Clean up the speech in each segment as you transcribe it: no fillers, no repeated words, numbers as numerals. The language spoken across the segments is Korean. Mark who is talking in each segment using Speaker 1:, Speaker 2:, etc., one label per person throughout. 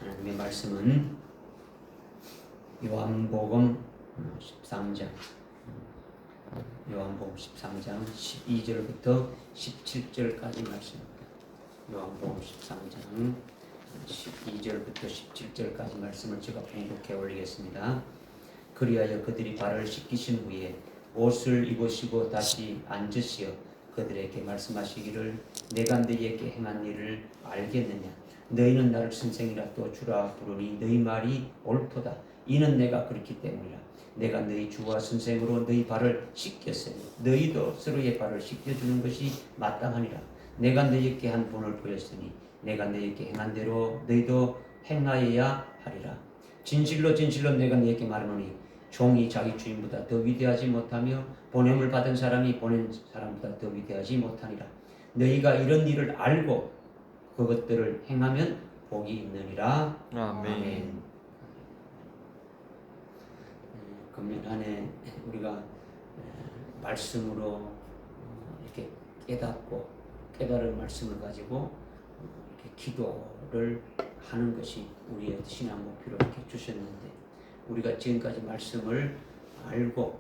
Speaker 1: 하나님의 말씀은 요한복음 13장 12절부터 17절까지 말씀입니다. 요한복음 13장 12절부터 17절까지 말씀을 제가 봉독해 올리겠습니다. 그리하여 그들이 발을 씻기신 후에 옷을 입으시고 다시 앉으시어 그들에게 말씀하시기를 내가 너희에게 행한 일을 알겠느냐. 너희는 나를 선생이라 또 주라 부르니 너희 말이 옳도다. 이는 내가 그렇기 때문이라. 내가 너희 주와 선생으로 너희 발을 씻겼으니 너희도 서로의 발을 씻겨주는 것이 마땅하니라. 내가 너희에게 한 본을 보였으니 내가 너희에게 행한 대로 너희도 행하여야 하리라. 진실로 진실로 내가 너희에게 말하노니 종이 자기 주인보다 더 위대하지 못하며 보냄을 받은 사람이 보낸 사람보다 더 위대하지 못하니라. 너희가 이런 일을 알고 그것들을 행하면 복이 있느니라. 아멘. 금년 한 해 우리가 말씀으로 이렇게 깨닫고 깨달은 말씀을 가지고 이렇게 기도를 하는 것이 우리의 신앙 목표로 이렇게 주셨는데, 우리가 지금까지 말씀을 알고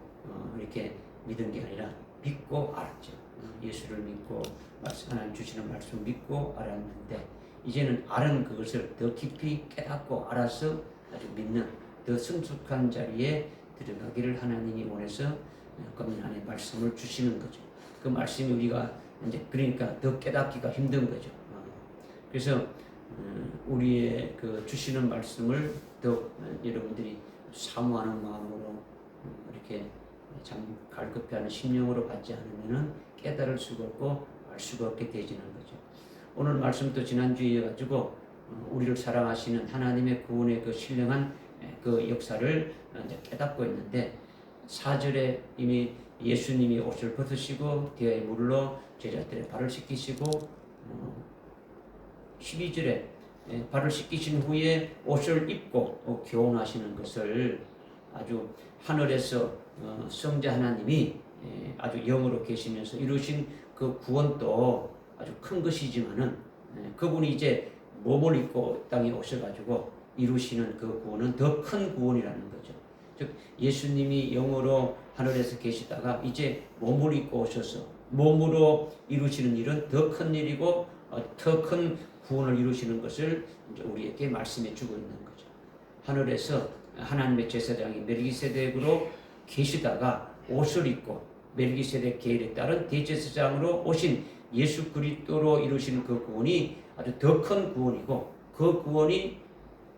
Speaker 1: 이렇게 믿은 게 아니라 믿고 알았죠. 예수를 믿고 하나님 주시는 말씀을 믿고 알았는데, 이제는 알은 그것을 더 깊이 깨닫고 알아서 아주 믿는 더 성숙한 자리에 들어가기를 하나님이 원해서 금년 안에 말씀을 주시는 거죠. 그 말씀이 우리가 이제 그러니까 더 깨닫기가 힘든 거죠. 그래서 우리의 그 주시는 말씀을 더 여러분들이 사모하는 마음으로 이렇게 참 갈급해하는 심령으로 받지 않으면은 깨달을 수가 없고 알 수가 없게 되지는 거죠. 오늘 말씀도 지난주에 가지고 우리를 사랑하시는 하나님의 구원의 그 신령한 그 역사를 이제 깨닫고 있는데, 4절에 이미 예수님이 옷을 벗으시고 뒤에 물로 제자들의 발을 씻기시고 12절에 발을 씻기신 후에 옷을 입고 교훈하시는 것을 아주 하늘에서 성자 하나님이 아주 영으로 계시면서 이루신 그 구원도 아주 큰 것이지만은 그분이 이제 몸을 입고 땅에 오셔가지고 이루시는 그 구원은 더 큰 구원이라는 거죠. 즉 예수님이 영으로 하늘에서 계시다가 이제 몸을 입고 오셔서 몸으로 이루시는 일은 더 큰 일이고 더 큰 구원을 이루시는 것을 이제 우리에게 말씀해 주고 있는 거죠. 하늘에서 하나님의 제사장이 멜기세덱으로 계시다가 옷을 입고 멜기세덱 계율에 따른 대제사장으로 오신 예수 그리스도로 이루시는 그 구원이 아주 더 큰 구원이고, 그 구원이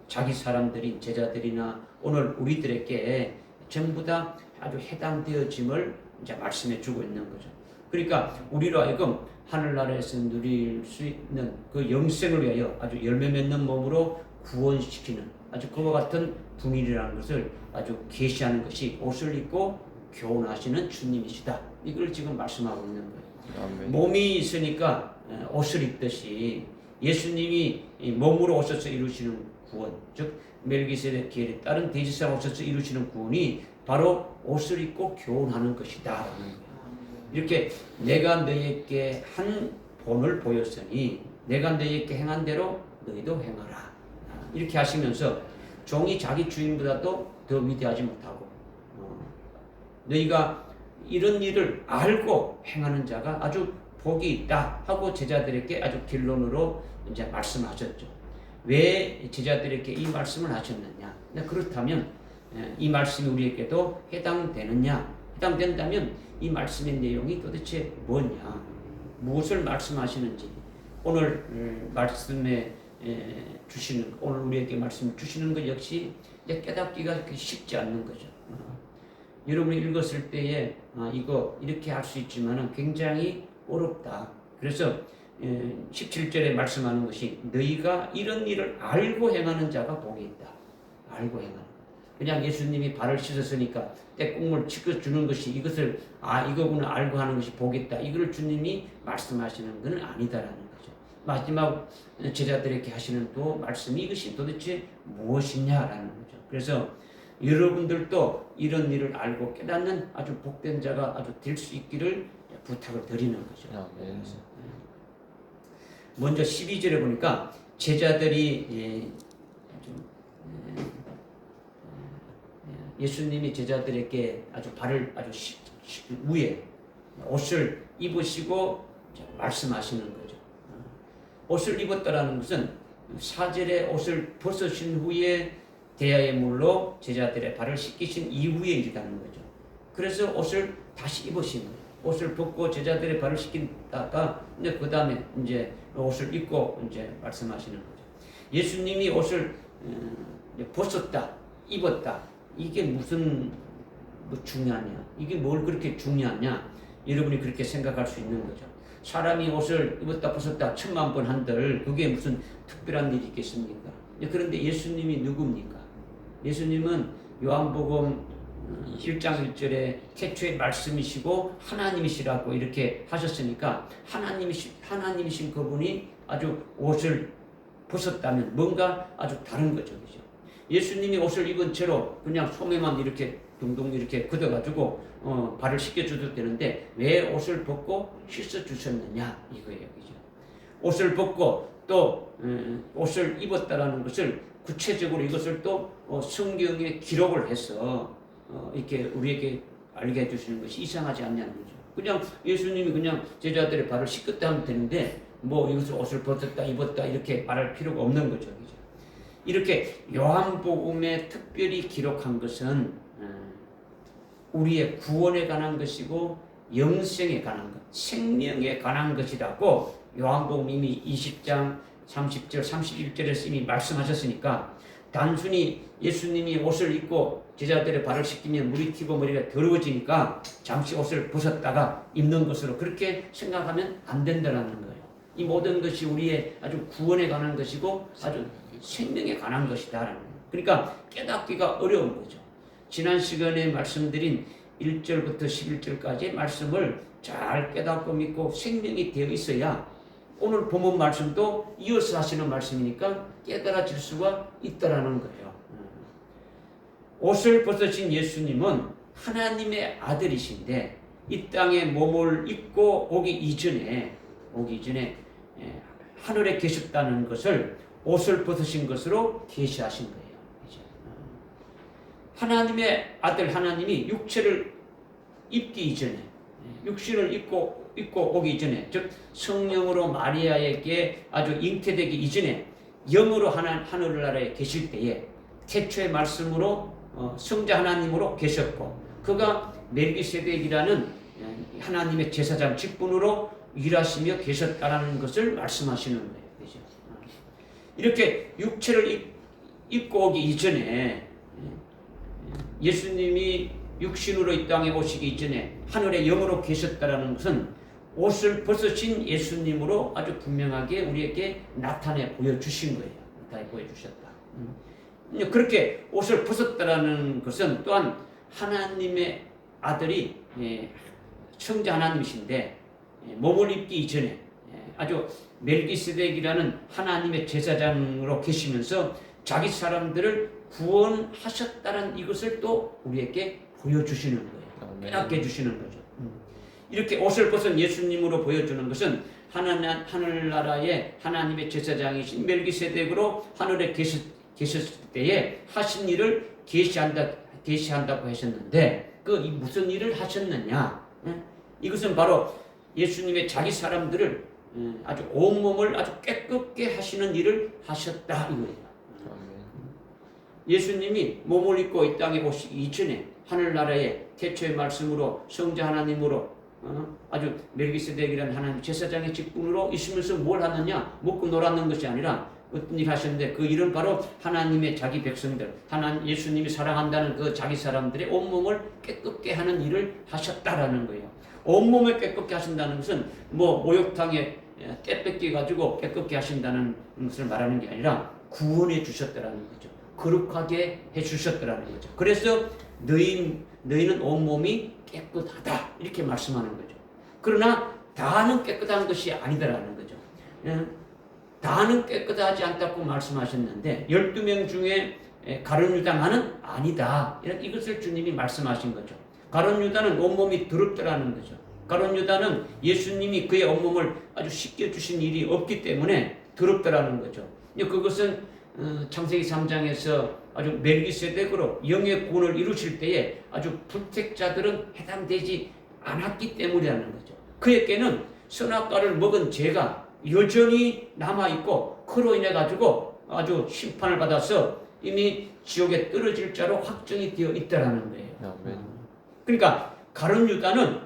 Speaker 1: 자기 사람들인 제자들이나 오늘 우리들에게 전부 다 아주 해당되어짐을 이제 말씀해 주고 있는 거죠. 그러니까 우리로 하여금 하늘나라에서 누릴 수 있는 그 영생을 위하여 아주 열매 맺는 몸으로 구원시키는 아주 그와 같은 분일이라는 것을 아주 계시하는 것이 옷을 입고 교훈하시는 주님이시다. 이걸 지금 말씀하고 있는 거예요. 아멘. 몸이 있으니까 옷을 입듯이 예수님이 몸으로 오셔서 이루시는 구원, 즉 멜기세덱 계율에 따른 대제사장 오셔서 이루시는 구원이 바로 옷을 입고 교훈하는 것이다. 이렇게 내가 너희에게 한 본을 보였으니 내가 너희에게 행한 대로 너희도 행하라. 이렇게 하시면서 종이 자기 주인보다도 더 위대하지 못하고 너희가 이런 일을 알고 행하는 자가 아주 복이 있다 하고 제자들에게 아주 결론으로 이제 말씀하셨죠. 왜 제자들에게 이 말씀을 하셨느냐? 그렇다면 이 말씀이 우리에게도 해당되느냐? 해당된다면 이 말씀의 내용이 도대체 뭐냐? 무엇을 말씀하시는지 오늘 말씀에 주시는, 오늘 우리에게 말씀 주시는 것 역시 깨닫기가 쉽지 않는 거죠. 여러분이 읽었을 때에 이거 이렇게 할 수 있지만은 굉장히 어렵다. 그래서 17절에 말씀하는 것이 너희가 이런 일을 알고 행하는 자가 복이 있다. 알고 행하는. 그냥 예수님이 발을 씻었으니까 때국물 지켜주는 것이 이것을 이거구나 알고 하는 것이 복이 있다. 이걸 주님이 말씀하시는 것은 아니다라는 거죠. 마지막 제자들에게 하시는 또 말씀이 이것이 도대체 무엇이냐라는 거죠. 그래서 여러분들도 이런 일을 알고 깨닫는 아주 복된 자가 아주 될 수 있기를 부탁을 드리는 거죠. 먼저 12절에 보니까 제자들이 아주 예수님이 제자들에게 아주 발을 아주 위에 옷을 입으시고 말씀하시는 거죠. 옷을 입었다라는 것은 사절에 옷을 벗으신 후에 대야의 물로 제자들의 발을 씻기신 이후에 일어나는 거죠. 그래서 옷을 다시 입으신 거예요. 옷을 벗고 제자들의 발을 씻긴다가 이제 그 다음에 이제 옷을 입고 이제 말씀하시는 거죠. 예수님이 옷을 벗었다, 입었다. 이게 무슨 중요하냐? 이게 뭘 그렇게 중요하냐? 여러분이 그렇게 생각할 수 있는 거죠. 사람이 옷을 입었다 벗었다 1000만 번 한들 그게 무슨 특별한 일이 있겠습니까? 그런데 예수님이 누굽니까? 예수님은 요한복음 1장 1절에 태초의 말씀이시고 하나님이시라고 이렇게 하셨으니까 하나님이신 그분이 아주 옷을 벗었다면 뭔가 아주 다른 거죠. 그죠? 예수님이 옷을 입은 채로 그냥 소매만 이렇게 둥둥 이렇게 걷어가지고 발을 씻겨줘도 되는데 왜 옷을 벗고 씻어주셨느냐 이거예요. 그죠? 옷을 벗고 또 옷을 입었다라는 것을 구체적으로 이것을 또 성경에 기록을 해서 이렇게 우리에게 알게 해주시는 것이 이상하지 않냐는 거죠. 그냥 예수님이 그냥 제자들의 발을 씻겼다 하면 되는데 뭐 이것을 옷을 벗었다 입었다 이렇게 말할 필요가 없는 거죠. 그죠? 이렇게 요한복음에 특별히 기록한 것은 우리의 구원에 관한 것이고 영생에 관한 것, 생명에 관한 것이라고 요한복음 이미 20장 30절 31절에서 이미 말씀하셨으니까 단순히 예수님이 옷을 입고 제자들의 발을 씻기면 물이 튀고 머리가 더러워지니까 잠시 옷을 벗었다가 입는 것으로 그렇게 생각하면 안 된다는 거예요. 이 모든 것이 우리의 아주 구원에 관한 것이고 아주 생명에 관한 것이다. 그러니까 깨닫기가 어려운 거죠. 지난 시간에 말씀드린 1절부터 11절까지의 말씀을 잘 깨닫고 믿고 생명이 되어 있어야 오늘 본문 말씀도 이어서 하시는 말씀이니까 깨달아질 수가 있다라는 거예요. 옷을 벗으신 예수님은 하나님의 아들이신데 이 땅에 몸을 입고 오기 이전에 하늘에 계셨다는 것을 옷을 벗으신 것으로 계시하신 거예요. 하나님의 아들 하나님이 육체를 입기 이전에 육신을 입고 오기 이전에 즉 성령으로 마리아에게 아주 잉태되기 이전에 영으로 하늘나라에 계실 때에 태초의 말씀으로 성자 하나님으로 계셨고 그가 멜기세덱이라는 하나님의 제사장 직분으로 일하시며 계셨다는 것을 말씀하시는 거예요. 그렇죠? 이렇게 육체를 입고 오기 이전에 예수님이 육신으로 이 땅에 오시기 이전에 하늘에 영으로 계셨다는 것은 옷을 벗으신 예수님으로 아주 분명하게 우리에게 나타내 보여주신 거예요. 나타내 보여주셨다. 그렇게 옷을 벗었다는 것은 또한 하나님의 아들이 성자 하나님이신데 몸을 입기 이전에 아주 멜기세덱이라는 하나님의 제사장으로 계시면서 자기 사람들을 구원하셨다는 이것을 또 우리에게 보여주시는 거예요. 깨닫게 해주시는 거죠. 이렇게 옷을 벗은 예수님으로 보여주는 것은 하늘나라의 하나님의 제사장이신 멜기세덱으로 하늘에 계셨을 때에 하신 일을 계시한다고 하셨는데 그 무슨 일을 하셨느냐? 이것은 바로 예수님의 자기 사람들을 아주 온몸을 아주 깨끗게 하시는 일을 하셨다 이거예요. 예수님이 몸을 입고 이 땅에 오시기 이전에 하늘나라의 태초의 말씀으로 성자 하나님으로 아주 멜기세덱이라는 하나님 제사장의 직분으로 있으면서 뭘 하느냐? 먹고 놀았는 것이 아니라 어떤 일 하셨는데 그 일은 바로 하나님의 자기 백성들 예수님이 사랑한다는 그 자기 사람들의 온몸을 깨끗게 하는 일을 하셨다라는 거예요. 온몸을 깨끗게 하신다는 것은 뭐 목욕탕에 때 뺏겨 가지고 깨끗게 하신다는 것을 말하는 게 아니라 구원해 주셨다라는 거죠. 거룩하게 해 주셨다라는 거죠. 그래서 너희는 온몸이 깨끗하다 이렇게 말씀하는 거죠. 그러나 다는 깨끗한 것이 아니다라는 거죠. 다는 깨끗하지 않다고 말씀하셨는데 12명 중에 가룟 유다만은 아니다. 이것을 주님이 말씀하신 거죠. 가룟 유다는 온몸이 더럽다라는 거죠. 가룟 유다는 예수님이 그의 온몸을 아주 씻겨주신 일이 없기 때문에 더럽다라는 거죠. 그것은 창세기 3장에서 아주 멜기세덱으로 영의 구원을 이루실 때에 아주 불택자들은 해당되지 않았기 때문이라는 거죠. 그에게는 선악과를 먹은 죄가 여전히 남아있고 그로 인해 가지고 아주 심판을 받아서 이미 지옥에 떨어질 자로 확정이 되어 있다라는 거예요. 그러니까 가룟 유다는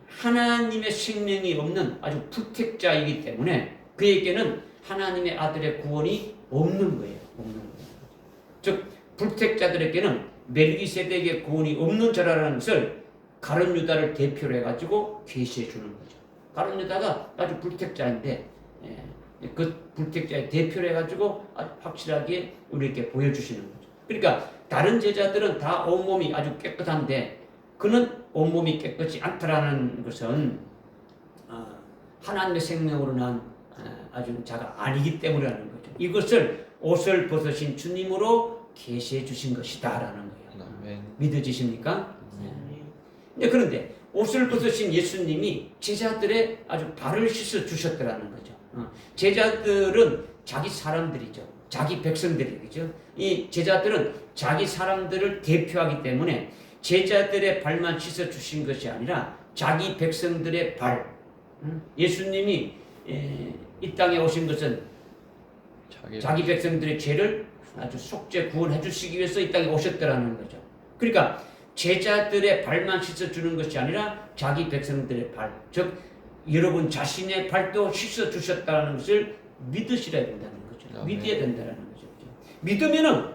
Speaker 1: 하나님의 생명이 없는 아주 불택자이기 때문에 그에게는 하나님의 아들의 구원이 없는 거예요. 없는 거예요. 즉 불택자들에게는 멜기세덱의 구원이 없는 자라는 것을 가룟 유다를 대표로 해가지고 계시해 주는 거죠. 가룟 유다가 아주 불택자인데 그 불택자의 대표로 해가지고 아주 확실하게 우리에게 보여주시는 거죠. 그러니까 다른 제자들은 다 온몸이 아주 깨끗한데 그는 온몸이 깨끗이 않다라는 것은 하나님의 생명으로 난 아주 자가 아니기 때문이라는 거죠. 이것을 옷을 벗으신 주님으로 계시해 주신 것이다라는 거예요. 믿어지십니까? 네. 그런데 옷을 벗으신 예수님이 제자들의 아주 발을 씻어 주셨다라는 거죠. 제자들은 자기 사람들이죠. 자기 백성들이죠. 이 제자들은 자기 사람들을 대표하기 때문에 제자들의 발만 씻어 주신 것이 아니라 자기 백성들의 발. 예수님이 이 땅에 오신 것은 자기 백성들의 죄를 아주 속죄 구원해 주시기 위해서 이 땅에 오셨다라는 거죠. 그러니까 제자들의 발만 씻어 주는 것이 아니라 자기 백성들의 발, 즉 여러분 자신의 발도 씻어 주셨다는 것을 믿으시려야 된다는 거죠. 믿어야 된다는 거죠. 믿으면은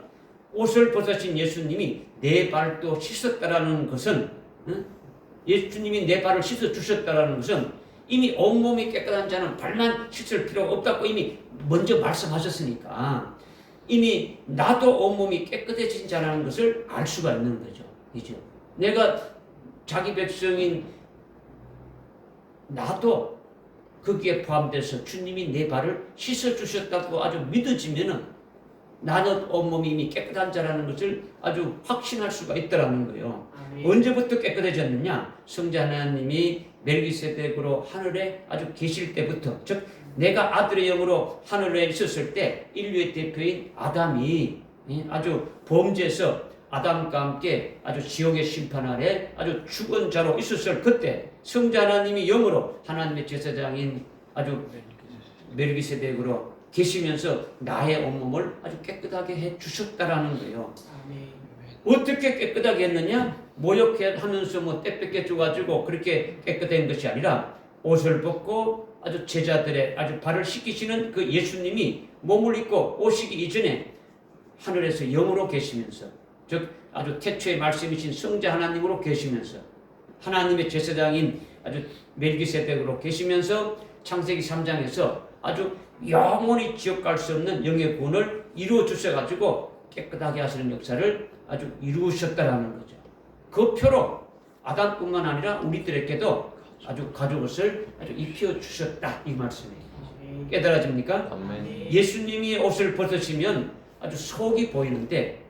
Speaker 1: 옷을 벗으신 예수님이 내 발도 씻었다라는 것은 예수님이 내 발을 씻어 주셨다라는 것은 이미 온몸이 깨끗한 자는 발만 씻을 필요가 없다고 이미 먼저 말씀하셨으니까 이미 나도 온몸이 깨끗해진 자라는 것을 알 수가 있는 거죠. 그죠? 내가 자기 백성인 나도 거기에 포함돼서 주님이 내 발을 씻어 주셨다고 아주 믿어지면은 나는 온몸이 이미 깨끗한 자라는 것을 아주 확신할 수가 있다라는 거예요. 언제부터 깨끗해졌느냐? 성자 하나님이 멜기세덱으로 하늘에 아주 계실 때부터, 즉 내가 아들의 영으로 하늘에 있었을 때 인류의 대표인 아담이 아주 범죄에서 아담과 함께 아주 지옥의 심판 아래 아주 죽은 자로 있었을 그때 성자 하나님이 영으로 하나님의 제사장인 아주 멜기세덱으로 계시면서 나의 온몸을 아주 깨끗하게 해 주셨다라는 거예요. 어떻게 깨끗하게 했느냐? 모욕하면서 때 뺏겨줘가지고 그렇게 깨끗한 것이 아니라 옷을 벗고 아주 제자들의 아주 발을 씻기시는 그 예수님이 몸을 입고 오시기 이전에 하늘에서 영으로 계시면서, 즉 아주 태초의 말씀이신 성자 하나님으로 계시면서 하나님의 제사장인 아주 멜기세덱으로 계시면서 창세기 3장에서 아주 영원히 지옥 갈 수 없는 영의 구원을 이루어 주셔가지고 깨끗하게 하시는 역사를 아주 이루셨다라는 거죠. 그 표로 아담뿐만 아니라 우리들에게도 아주 가죽옷을 아주 입혀 주셨다 이 말씀이에요. 깨달아집니까? 예수님이 옷을 벗으시면 아주 속이 보이는데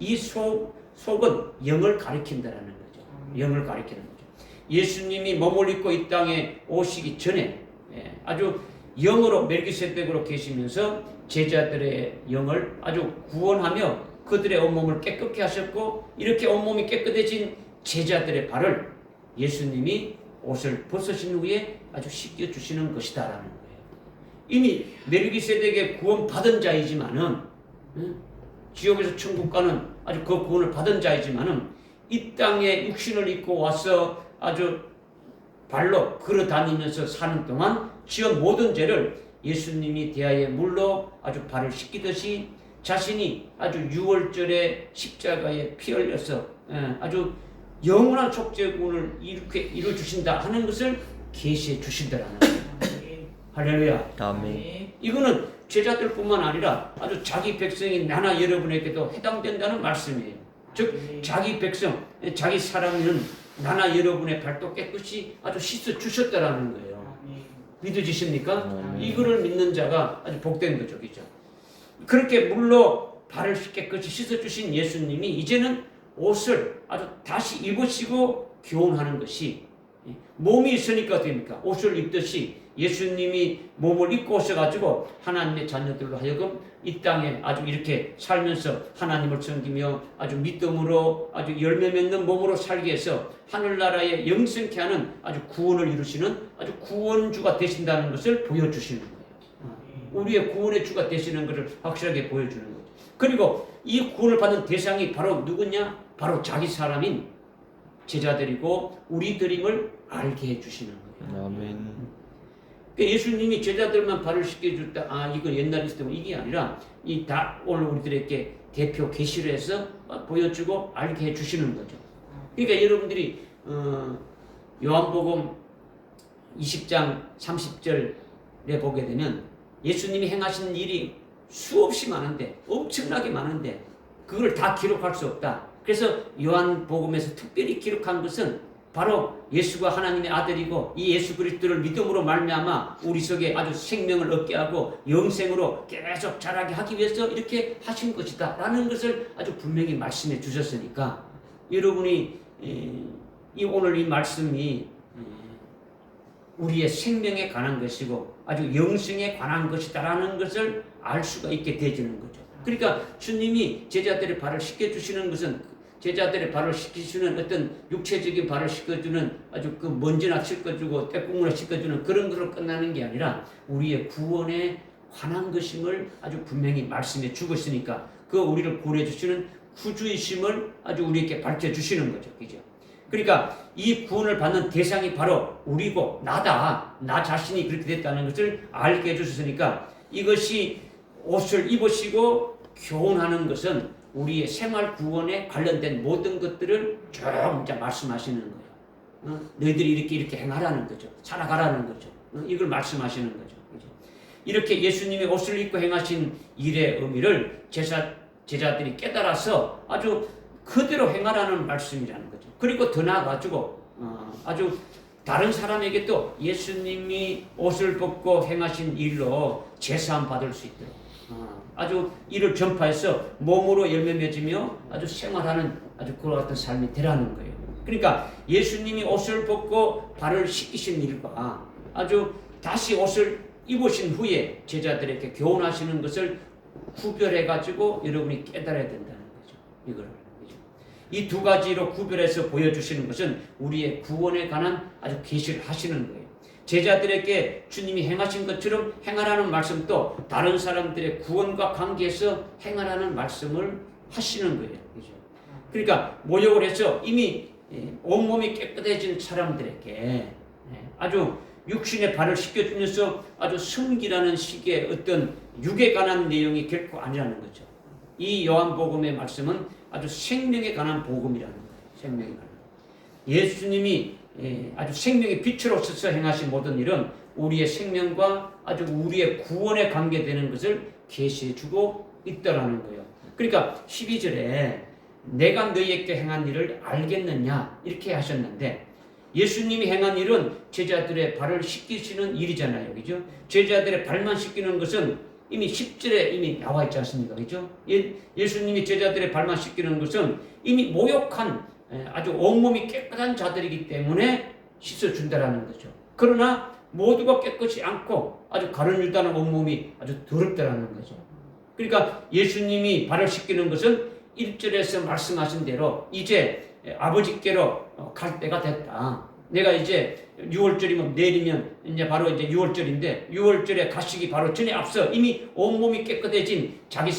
Speaker 1: 이 속은 영을 가리킨다라는 거죠. 영을 가리키는 거죠. 예수님이 몸을 입고 이 땅에 오시기 전에 아주 영으로 멜기세덱으로 계시면서 제자들의 영을 아주 구원하며 그들의 온몸을 깨끗게 하셨고 이렇게 온몸이 깨끗해진 제자들의 발을 예수님이 옷을 벗으신 후에 아주 씻겨주시는 것이다라는 거예요. 이미 멜기세덱의 구원 받은 자이지만은 지옥에서 천국 가는 아주 그 구원을 받은 자이지만은 이 땅에 육신을 입고 와서 아주 발로 걸어 다니면서 사는 동안 지은 모든 죄를 예수님이 대하의 물로 아주 발을 씻기듯이 자신이 아주 유월절에 십자가에 피 흘려서 아주 영원한 속죄구원을 이렇게 이루어주신다 하는 것을 계시해 주신다라는 거예요. 할렐루야.
Speaker 2: 아멘.
Speaker 1: 이거는 제자들뿐만 아니라 아주 자기 백성인 나나 여러분에게도 해당된다는 말씀이에요. 즉 자기 백성, 자기 사랑은 나나 여러분의 발도 깨끗이 아주 씻어 주셨다라는 거예요. 믿어지십니까? 이거를 믿는 자가 아주 복된 거죠, 그죠? 그렇게 물로 발을 깨끗이 씻어 주신 예수님이 이제는 옷을 아주 다시 입으시고 교훈하는 것이 몸이 있으니까 됩니까? 옷을 입듯이 예수님이 몸을 입고 오셔가지고 하나님의 자녀들로 하여금 이 땅에 아주 이렇게 살면서 하나님을 섬기며 아주 믿음으로 아주 열매 맺는 몸으로 살게 해서 하늘나라에 영생케 하는 아주 구원을 이루시는 아주 구원주가 되신다는 것을 보여주시는 거예요. 우리의 구원의 주가 되시는 것을 확실하게 보여주는 거죠. 그리고 이 구원을 받는 대상이 바로 누구냐? 바로 자기 사람인 제자들이고 우리들임을 알게 해주시는 거예요.
Speaker 2: 아멘.
Speaker 1: 예수님이 제자들만 발을 씻겨줄 때, 이거 옛날에 있을 때 이게 아니라 이 다 오늘 우리들에게 대표 계시를 해서 보여주고 알게 해주시는 거죠. 그러니까 여러분들이 요한복음 20장 30절에 보게 되면 예수님이 행하신 일이 수없이 많은데, 엄청나게 많은데 그걸 다 기록할 수 없다. 그래서 요한복음에서 특별히 기록한 것은 바로 예수가 하나님의 아들이고 이 예수 그리스도를 믿음으로 말미암아 우리 속에 아주 생명을 얻게 하고 영생으로 계속 자라게 하기 위해서 이렇게 하신 것이다 라는 것을 아주 분명히 말씀해 주셨으니까 여러분이 오늘 이 말씀이 우리의 생명에 관한 것이고 아주 영생에 관한 것이다 라는 것을 알 수가 있게 되지는 거죠. 그러니까 주님이 제자들의 발을 씻겨주시는 것은 제자들의 발을 씻기시는 어떤 육체적인 발을 씻겨주는 아주 그 먼지나 씻겨주고 때국물을 씻겨주는 그런 것으로 끝나는 게 아니라 우리의 구원에 관한 것임을 아주 분명히 말씀해 주고 있으니까 그 우리를 구원해 주시는 구주이심을 아주 우리에게 밝혀 주시는 거죠. 그죠? 그러니까 이 구원을 받는 대상이 바로 우리고 나다. 나 자신이 그렇게 됐다는 것을 알게 해주셨으니까 이것이 옷을 입으시고 교훈하는 것은 우리의 생활 구원에 관련된 모든 것들을 쭉 이제 말씀하시는 거예요. 너희들이 이렇게 행하라는 거죠. 살아가라는 거죠. 이걸 말씀하시는 거죠. 이렇게 예수님이 옷을 입고 행하신 일의 의미를 제자들이 깨달아서 아주 그대로 행하라는 말씀이라는 거죠. 그리고 더 나아가지고 아주 다른 사람에게 또 예수님이 옷을 벗고 행하신 일로 제사함 받을 수 있도록 아주 이를 전파해서 몸으로 열매 맺으며 아주 생활하는 아주 그와 같은 삶이 되라는 거예요. 그러니까 예수님이 옷을 벗고 발을 씻기신 일과 아주 다시 옷을 입으신 후에 제자들에게 교훈하시는 것을 구별해 가지고 여러분이 깨달아야 된다는 거죠. 이걸 이 두 가지로 구별해서 보여주시는 것은 우리의 구원에 관한 아주 계시를 하시는 거예요. 제자들에게 주님이 행하신 것처럼 행하라는 말씀도 다른 사람들의 구원과 관계에서 행하라는 말씀을 하시는 거예요. 그죠? 그러니까 모욕을 해서 이미 온몸이 깨끗해진 사람들에게 아주 육신의 발을 씻겨주면서 아주 성기라는 식의 어떤 육에 관한 내용이 결코 아니라는 거죠. 이 요한복음의 말씀은 아주 생명에 관한 복음이라는 거예요. 생명에 관한. 예수님이 아주 생명의 빛으로서 행하신 모든 일은 우리의 생명과 아주 우리의 구원에 관계되는 것을 계시해주고 있다라는 거예요. 그러니까 12절에 내가 너희에게 행한 일을 알겠느냐 이렇게 하셨는데 예수님이 행한 일은 제자들의 발을 씻기시는 일이잖아요. 그죠? 제자들의 발만 씻기는 것은 이미 10절에 이미 나와 있지 않습니까? 그죠? 예수님이 제자들의 발만 씻기는 것은 이미 모욕한 아주 온몸이 깨끗한 자들이기 때문에 씻어준다라는 거죠. 그러나 모두가 깨끗이 않고 아주 가른 율단한 온몸이 아주 더럽다라는 거죠. 그러니까 예수님이 발을 씻기는 것은 1절에서 말씀하신 대로 이제 아버지께로 갈 때가 됐다. 내가 이제 6월절이면 내일이면 이제 바로 이제 6월절인데 6월절에 가시기 바로 전에 앞서 이미 온몸이 깨끗해진 자기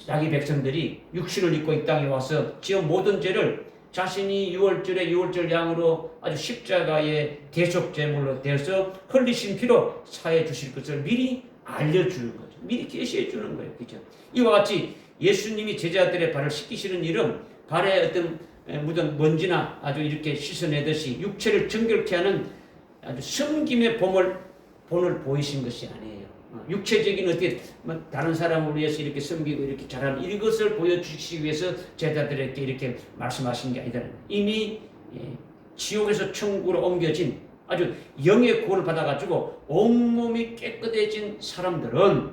Speaker 1: 자기 백성들이 육신을 입고 이 땅에 와서 지은 모든 죄를 자신이 6월절 양으로 아주 십자가의 대속 제물로 되어서 흘리신 피로 사해 주실 것을 미리 알려주는 거죠. 미리 계시해 주는 거예요. 그죠? 이와 같이 예수님이 제자들의 발을 씻기시는 일은 발에 어떤 묻은 먼지나 아주 이렇게 씻어내듯이 육체를 정결케 하는 아주 섬김의 본을 보이신 것이 아니에요. 육체적인 어떻게 다른 사람을 위해서 이렇게 섬기고 이렇게 잘하는 이것을 보여주시기 위해서 제자들에게 이렇게 말씀하신 게 아니라 이미 지옥에서 천국으로 옮겨진 아주 영의 구원을 받아가지고 온몸이 깨끗해진 사람들은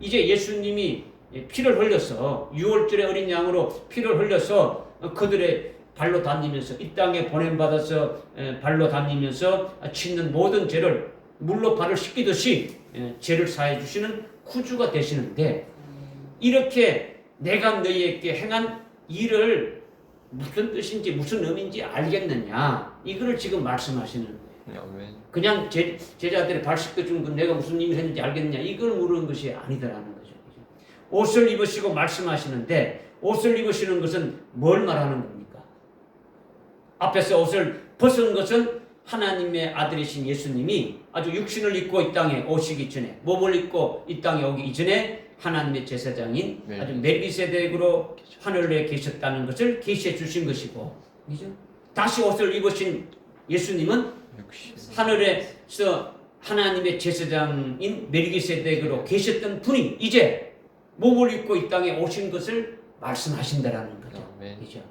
Speaker 1: 이제 예수님이 피를 흘려서 6월절의 어린 양으로 피를 흘려서 그들의 발로 다니면서 이 땅에 보냄받아서 발로 다니면서 짓는 모든 죄를 물로 발을 씻기듯이 죄를 사해 주시는 구주가 되시는데 이렇게 내가 너희에게 행한 일을 무슨 뜻인지 무슨 의미인지 알겠느냐 이거를 지금 말씀하시는 거예요. 그냥 제자들이 발 씻겨준 건 내가 무슨 일을 했는지 알겠느냐 이걸 물은 것이 아니더라는 거죠. 옷을 입으시고 말씀하시는데 옷을 입으시는 것은 뭘 말하는 겁니까? 앞에서 옷을 벗은 것은 하나님의 아들이신 예수님이 아주 육신을 입고 이 땅에 오시기 전에 몸을 입고 이 땅에 오기 이전에 하나님의 제사장인 아주 멜기세덱으로 하늘에 계셨다는 것을 계시해 주신 것이고, 그죠? 다시 옷을 입으신 예수님은 하늘에서 하나님의 제사장인 멜기세덱으로 계셨던 분이 이제 몸을 입고 이 땅에 오신 것을 말씀하신다라는 거죠. 그죠?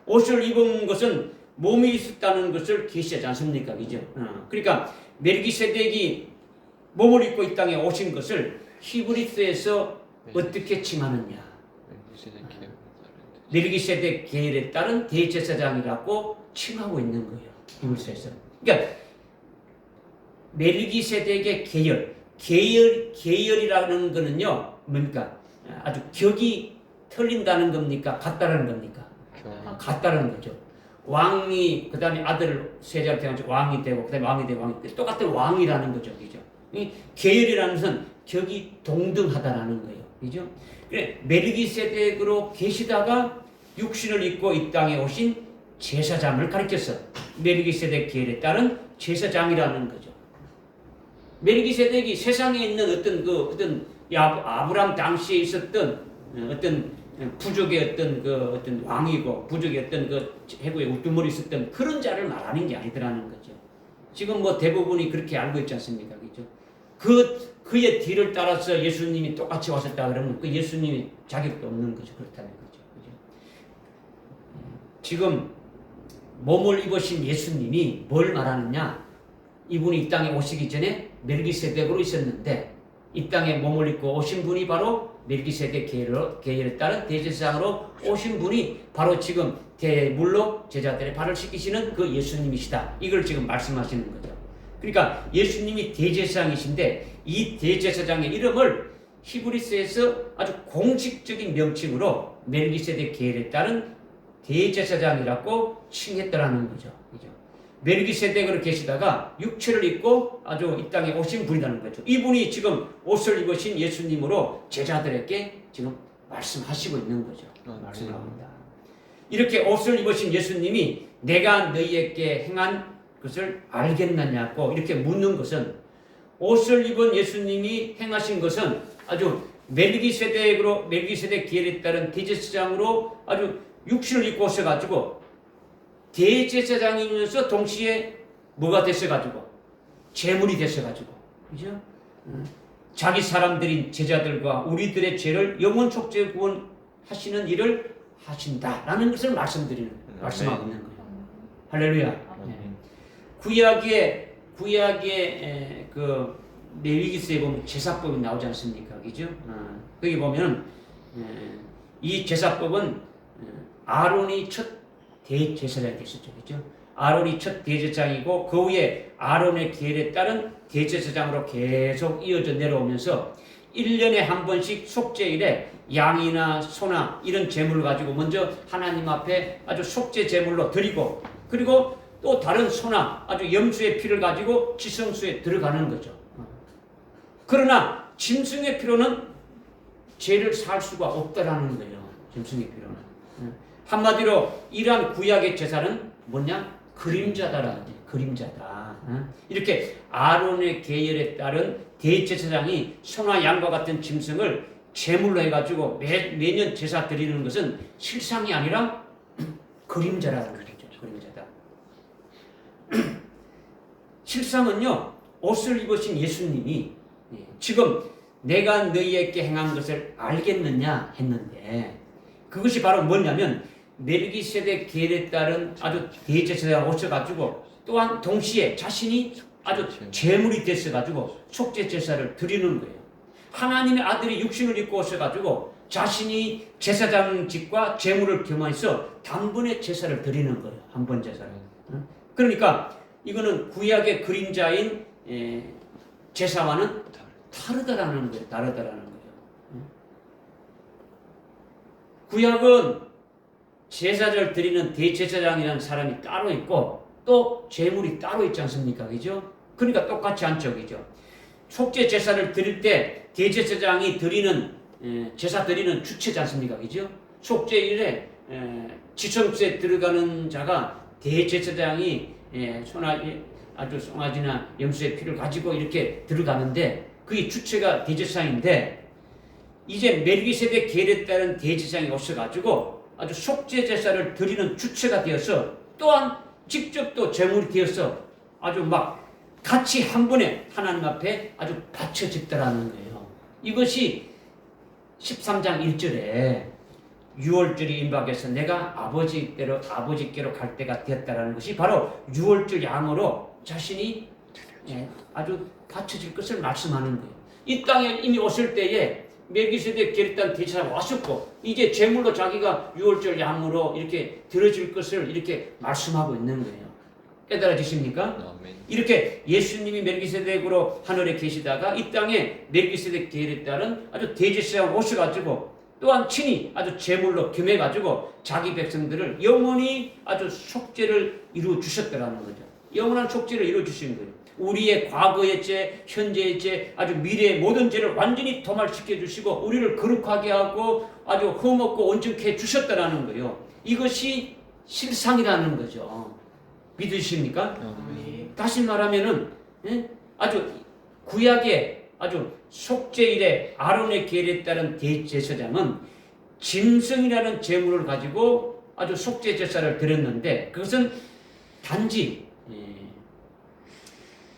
Speaker 1: 옷을 입은 것은 몸이 있었다는 것을 계시하지 않습니까? 그죠? 그러니까 멜기세덱이 몸을 입고 이 땅에 오신 것을 히브리서에서 어떻게 칭하느냐? 멜기세덱 계열에 따른 대제사장이라고 칭하고 있는 거예요. 히브리서에서. 그러니까 멜기세덱의 계열이라는 거는요, 뭡니까? 아주 격이 틀린다는 겁니까? 같다는 겁니까? 같다는 거죠. 왕이 그 다음에 아들 세자를 태어나서 왕이 되고 그 다음에 왕이 되고 똑같은 왕이라는 거죠. 그죠? 이 계열이라는 것은 격이 동등하다라는 거예요. 그죠? 그래 멜기세덱으로 계시다가 육신을 입고 이 땅에 오신 제사장을 가리켜서 멜기세덱 계열에 따른 제사장이라는 거죠. 멜기세덱이 세상에 있는 어떤 아브람 당시에 있었던 어떤 부족의 어떤 왕이고 부족의 어떤 해구에 우두머리 있었던 그런 자를 말하는 게 아니더라는 거죠. 지금 뭐 대부분이 그렇게 알고 있지 않습니까? 그죠? 그의 뒤를 따라서 예수님이 똑같이 왔었다 그러면 그 예수님이 자격도 없는 거죠. 그렇다는 거죠. 그죠? 지금 몸을 입으신 예수님이 뭘 말하느냐? 이분이 이 땅에 오시기 전에 멜기세덱으로 있었는데 이 땅에 몸을 입고 오신 분이 바로 멜기세덱 계열에 따른 대제사장으로 오신 분이 바로 지금 대물로 제자들의 발을 씻기시는 그 예수님이시다. 이걸 지금 말씀하시는 거죠. 그러니까 예수님이 대제사장이신데 이 대제사장의 이름을 히브리서에서 아주 공식적인 명칭으로 멜기세덱 계열에 따른 대제사장이라고 칭했더라는 거죠. 그죠? 멜기세덱으로 계시다가 육체를 입고 아주 이 땅에 오신 분이라는 거죠. 이분이 지금 옷을 입으신 예수님으로 제자들에게 지금 말씀하시고 있는 거죠. 말씀합니다. 이렇게 옷을 입으신 예수님이 내가 너희에게 행한 것을 알겠느냐고 이렇게 묻는 것은 옷을 입은 예수님이 행하신 것은 아주 멜기세덱 계열에 따른 대제사장으로 아주 육신을 입고 오셔가지고 대제사장이면서 동시에 뭐가 됐어가지고 제물이 됐어가지고 그죠? 자기 사람들인 제자들과 우리들의 죄를 영원 속죄 구원하시는 일을 하신다라는 것을 말씀하고 있는 거예요. 할렐루야. 구약의 그 레위기서에 보면 제사법이 나오지 않습니까? 그죠? 거기 보면 이 제사법은 아론이 첫 대제사장이 됐었죠. 그죠? 아론이 첫 대제사장이고 그 후에 아론의 계열에 따른 대제사장으로 계속 이어져 내려오면서 1년에 한 번씩 속죄일에 양이나 소나 이런 제물을 가지고 먼저 하나님 앞에 아주 속죄 제물로 드리고 그리고 또 다른 소나 아주 염소의 피를 가지고 지성소에 들어가는 거죠. 그러나 짐승의 피로는 죄를 살 수가 없다라는 거예요. 짐승의 피로는. 한마디로 이러한 구약의 제사는 뭐냐? 그림자다라는 거예요. 그림자다. 이렇게 아론의 계열에 따른 대제사장이 소나 양과 같은 짐승을 제물로 해가지고 매년 제사 드리는 것은 실상이 아니라 그림자라는 거죠. 그림자다. 실상은요, 옷을 입으신 예수님이 지금 내가 너희에게 행한 것을 알겠느냐 했는데 그것이 바로 뭐냐면 멜기세덱 계열에 따른 아주 대제사장을 오셔가지고 또한 동시에 자신이 아주 제물이 됐어가지고 속죄 제사를 드리는 거예요. 하나님의 아들이 육신을 입고 오셔가지고 자신이 제사장직과 제물을 겸해서 단번에 제사를 드리는 거예요. 한 번 제사를. 그러니까 이거는 구약의 그림자인 제사와는 다르다라는 거예요. 다르다라는 거예요. 구약은 제사를 드리는 대제사장이라는 사람이 따로 있고 또 제물이 따로 있지 않습니까? 그죠? 그러니까 똑같이 않죠. 그죠? 속죄 제사를 드릴 때 대제사장이 드리는 제사 드리는 주체지 않습니까? 그죠? 속죄일에 지성소에 들어가는 자가 대제사장이 아주 송아지나 염소의 피를 가지고 이렇게 들어가는데 그게 주체가 대제사장인데 이제 멜기세덱 계율에 따른 대제사장이 오셔가지고 아주 속죄 제사를 드리는 주체가 되어서 또한 직접 또 제물이 되어서 아주 막 같이 한 번에 하나님 앞에 아주 바쳐졌다라는 거예요. 이것이 13장 1절에 6월절이 임박해서 내가 아버지께로 갈 때가 되었다라는 것이 바로 6월절 양으로 자신이 아주 바쳐질 것을 말씀하는 거예요. 이 땅에 이미 오실 때에 멜기세덱 계율단 대제사가 왔었고 이제 제물로 자기가 6월절 양으로 이렇게 들어질 것을 이렇게 말씀하고 있는 거예요. 깨달아지십니까? 이렇게 예수님이 멜기세덱으로 하늘에 계시다가 이 땅에 멜기세덱 계율에 따른 아주 대제사장으로 오셔가지고 또한 친히 아주 제물로 겸해가지고 자기 백성들을 영원히 아주 속죄를 이루어 주셨다라는 거죠. 영원한 속죄를 이루어 주신 거예요. 우리의 과거의 죄, 현재의 죄, 아주 미래의 모든 죄를 완전히 도말시켜 주시고 우리를 거룩하게 하고 아주 흠없고 온전케 해 주셨다라는 거예요. 이것이 실상이라는 거죠. 믿으십니까? 다시 말하면은 아주 구약의 아주 속죄일에 아론의 계율에 따른 대제사장은 짐승이라는 제물을 가지고 아주 속죄 제사를 드렸는데 그것은 단지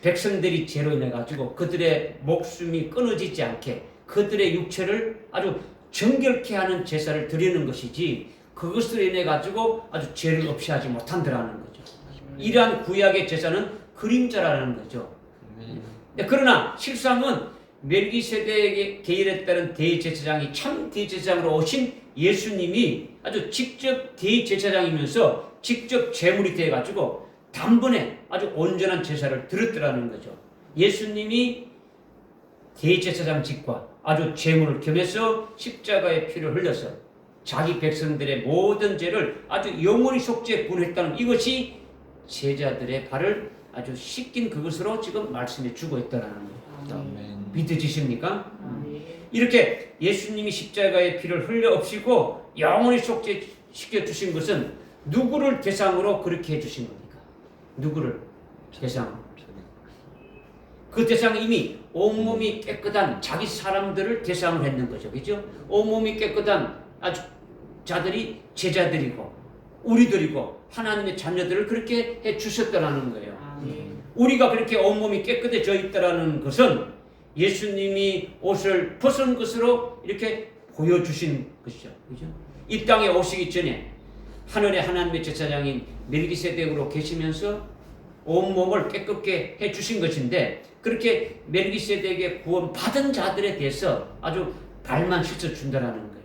Speaker 1: 백성들이 죄로 인해 가지고 그들의 목숨이 끊어지지 않게 그들의 육체를 아주 정결케 하는 제사를 드리는 것이지 그것으로 인해 가지고 아주 죄를 없이 하지 못한다라는 거죠. 이러한 구약의 제사는 그림자라는 거죠. 그러나 실상은 멜기세덱의 계율에 따른 대제사장이 참 대제사장으로 오신 예수님이 아주 직접 대제사장이면서 직접 제물이 되어 가지고 단번에 아주 온전한 제사를 드렸더라는 거죠. 예수님이 대제사장직과 아주 제물을 겸해서 십자가의 피를 흘려서 자기 백성들의 모든 죄를 아주 영원히 속죄 분했다는 이것이 제자들의 발을 아주 씻긴 그것으로 지금 말씀해 주고 있다는 거예요. 믿으십니까? 이렇게 예수님이 십자가의 피를 흘려 없이고 영원히 속죄시켜 주신 것은 누구를 대상으로 그렇게 해 주신 겁니까? 누구를 대상으로? 그 대상은 이미 온몸이 깨끗한 자기 사람들을 대상으로 했는 거죠. 그죠? 온몸이 깨끗한 아주 자들이 제자들이고 우리들이고 하나님의 자녀들을 그렇게 해 주셨다라는 거예요. 우리가 그렇게 온몸이 깨끗해져 있다라는 것은 예수님이 옷을 벗은 것으로 이렇게 보여주신 것이죠. 그죠? 이 땅에 오시기 전에 하늘의 하나님의 제사장인 멜기세덱으로 계시면서 온몸을 깨끗게 해 주신 것인데 그렇게 멜기세덱의 구원 받은 자들에 대해서 아주 발만 씻어 준다라는 거예요.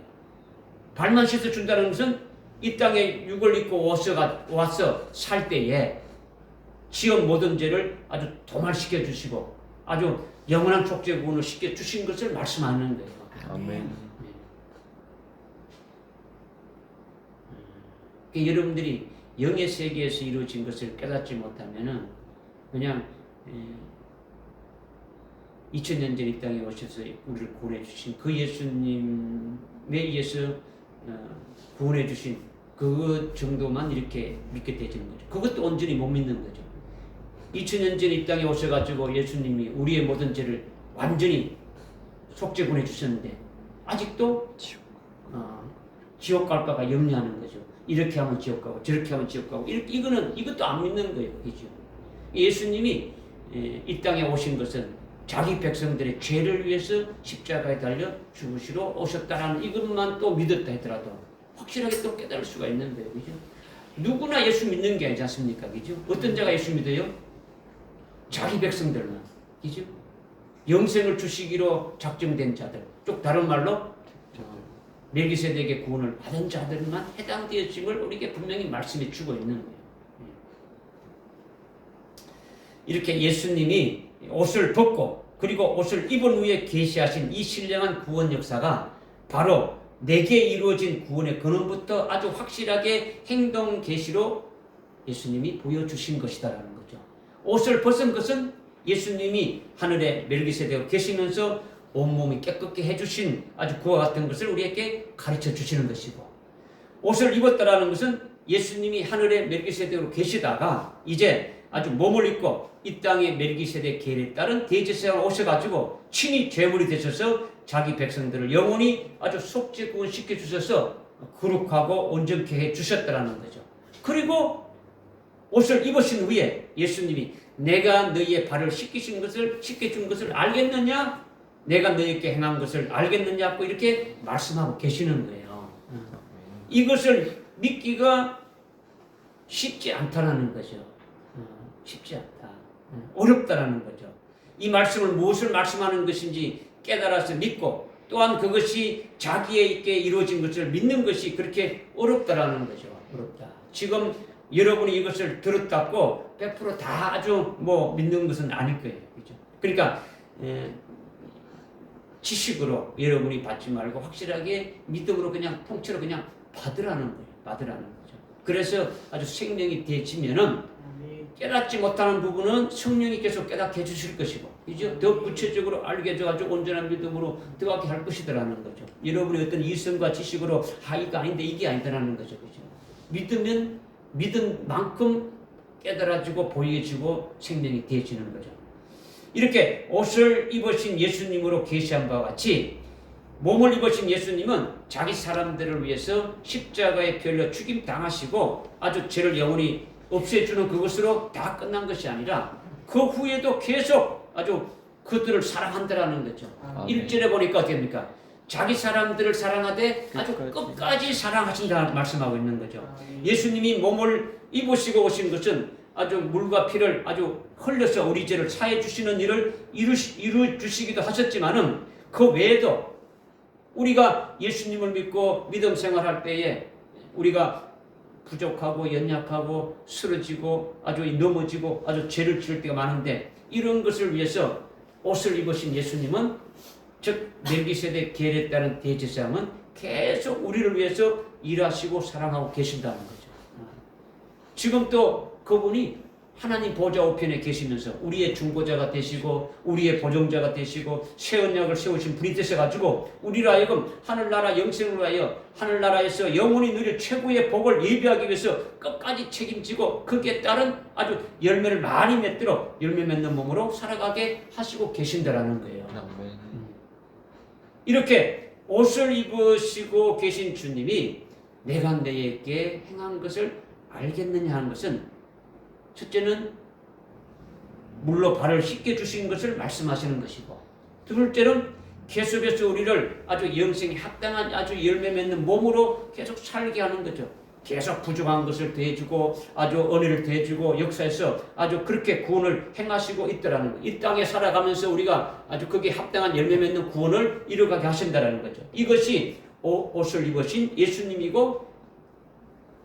Speaker 1: 발만 씻어 준다는 것은 이 땅에 육을 입고 와서 살 때에 지은 모든 죄를 아주 도말시켜 주시고 아주 영원한 속죄 구원을 시켜 주신 것을 말씀하는 거예요.
Speaker 2: 아멘.
Speaker 1: 여러분들이 영의 세계에서 이루어진 것을 깨닫지 못하면은 그냥 2000년 전 이 땅에 오셔서 우리를 구원해 주신 그 예수님에 의해서 구원해 주신 그 정도만 이렇게 믿게 되지는 거죠. 그것도 온전히 못 믿는 거죠. 2000년 전 이 땅에 오셔가지고 예수님이 우리의 모든 죄를 완전히 속죄 구원해 주셨는데 아직도 지옥 갈까봐 염려하는 거죠. 이렇게 하면 지옥 가고 저렇게 하면 지옥 가고 이것도 안 믿는 거예요. 그죠? 예수님이 이 땅에 오신 것은 자기 백성들의 죄를 위해서 십자가에 달려 죽으시러 오셨다라는 이것만 또 믿었다 하더라도 확실하게 또 깨달을 수가 있는 거예요. 그죠? 누구나 예수 믿는 게 아니지 않습니까? 그죠? 어떤 자가 예수 믿어요? 자기 백성들만. 그죠? 영생을 주시기로 작정된 자들. 쭉 다른 말로 멜기세덱의 구원을 받은 자들만 해당되어짐을 우리에게 분명히 말씀해 주고 있는 거예요. 이렇게 예수님이 옷을 벗고 그리고 옷을 입은 후에 계시하신 이 신령한 구원 역사가 바로 내게 이루어진 구원의 근원부터 아주 확실하게 행동 계시로 예수님이 보여주신 것이다라는 거죠. 옷을 벗은 것은 예수님이 하늘에 멜기세덱으로 계시면서 온몸이 깨끗게 해주신 아주 그와 같은 것을 우리에게 가르쳐 주시는 것이고, 옷을 입었다라는 것은 예수님이 하늘에 멜기세덱으로 계시다가 이제 아주 몸을 입고 이 땅의 멜기세덱 계율에 따른 대제사장을 오셔가지고 친히 제물이 되셔서 자기 백성들을 영원히 아주 속죄 구원시켜 주셔서 거룩하고 온전케 해 주셨다라는 거죠. 그리고 옷을 입으신 후에 예수님이 내가 너희의 발을 씻기준 것을 알겠느냐? 내가 너희에게 행한 것을 알겠느냐고 이렇게 말씀하고 계시는 거예요. 이것을 믿기가 쉽지 않다라는 거죠. 쉽지 않다. 어렵다라는 거죠. 이 말씀을 무엇을 말씀하는 것인지 깨달아서 믿고 또한 그것이 자기에게 이루어진 것을 믿는 것이 그렇게 어렵다라는 거죠. 어렵다. 지금 여러분이 이것을 들었다고 100% 아주 믿는 것은 아닐 거예요. 그렇죠? 그러니까 지식으로 여러분이 받지 말고 확실하게 믿음으로 그냥 통째로 그냥 받으라는 거예요. 받으라는 거죠. 그래서 아주 생명이 되어지면은 깨닫지 못하는 부분은 성령이 계속 깨닫게 해주실 것이고, 이제 더 구체적으로 알게 해줘가지고 온전한 믿음으로 들어가게 할 것이더라는 거죠. 여러분의 어떤 이성과 지식으로 이거 아닌데 이게 아니더라는 거죠. 그죠? 믿으면 믿은 만큼 깨달아지고 보여지고 생명이 되어지는 거죠. 이렇게 옷을 입으신 예수님으로 계시한 바와 같이 몸을 입으신 예수님은 자기 사람들을 위해서 십자가에 별로 죽임 당하시고 아주 죄를 영원히 없애주는 그것으로 다 끝난 것이 아니라 그 후에도 계속 아주 그들을 사랑한다라는 거죠. 1절에 보니까 어떻게 됩니까? 자기 사람들을 사랑하되 아주 끝까지 사랑하신다 말씀하고 있는 거죠. 예수님이 몸을 입으시고 오신 것은 아주 물과 피를 아주 흘려서 우리 죄를 사해 주시는 일을 이루 주시기도 하셨지만은 그 외에도 우리가 예수님을 믿고 믿음 생활할 때에 우리가 부족하고 연약하고 쓰러지고 아주 넘어지고 아주 죄를 지을 때가 많은데 이런 것을 위해서 옷을 입으신 예수님은 즉 멜기세덱 계율에 따른 대제사장은 계속 우리를 위해서 일하시고 사랑하고 계신다는 거죠. 지금 또 그분이 하나님 보좌 우편에 계시면서 우리의 중보자가 되시고 우리의 보정자가 되시고 새 언약을 세우신 분이 되셔가지고 우리로 하여금 하늘나라 영생을 위하여 하늘나라에서 영원히 누릴 최고의 복을 예비하기 위해서 끝까지 책임지고 거기에 따른 아주 열매를 많이 맺도록 열매 맺는 몸으로 살아가게 하시고 계신다라는 거예요. 이렇게 옷을 입으시고 계신 주님이 내가 너에게 행한 것을 알겠느냐 하는 것은 첫째는 물로 발을 씻겨 주신 것을 말씀하시는 것이고, 두 번째는 계속해서 우리를 아주 영생에 합당한 아주 열매 맺는 몸으로 계속 살게 하는 거죠. 계속 부족한 것을 더해주고 아주 은혜를 더해주고 역사에서 아주 그렇게 구원을 행하시고 있더라는 거예요. 이 땅에 살아가면서 우리가 아주 거기에 합당한 열매 맺는 구원을 이루어가게 하신다는 거죠. 이것이 옷을 입으신 예수님이고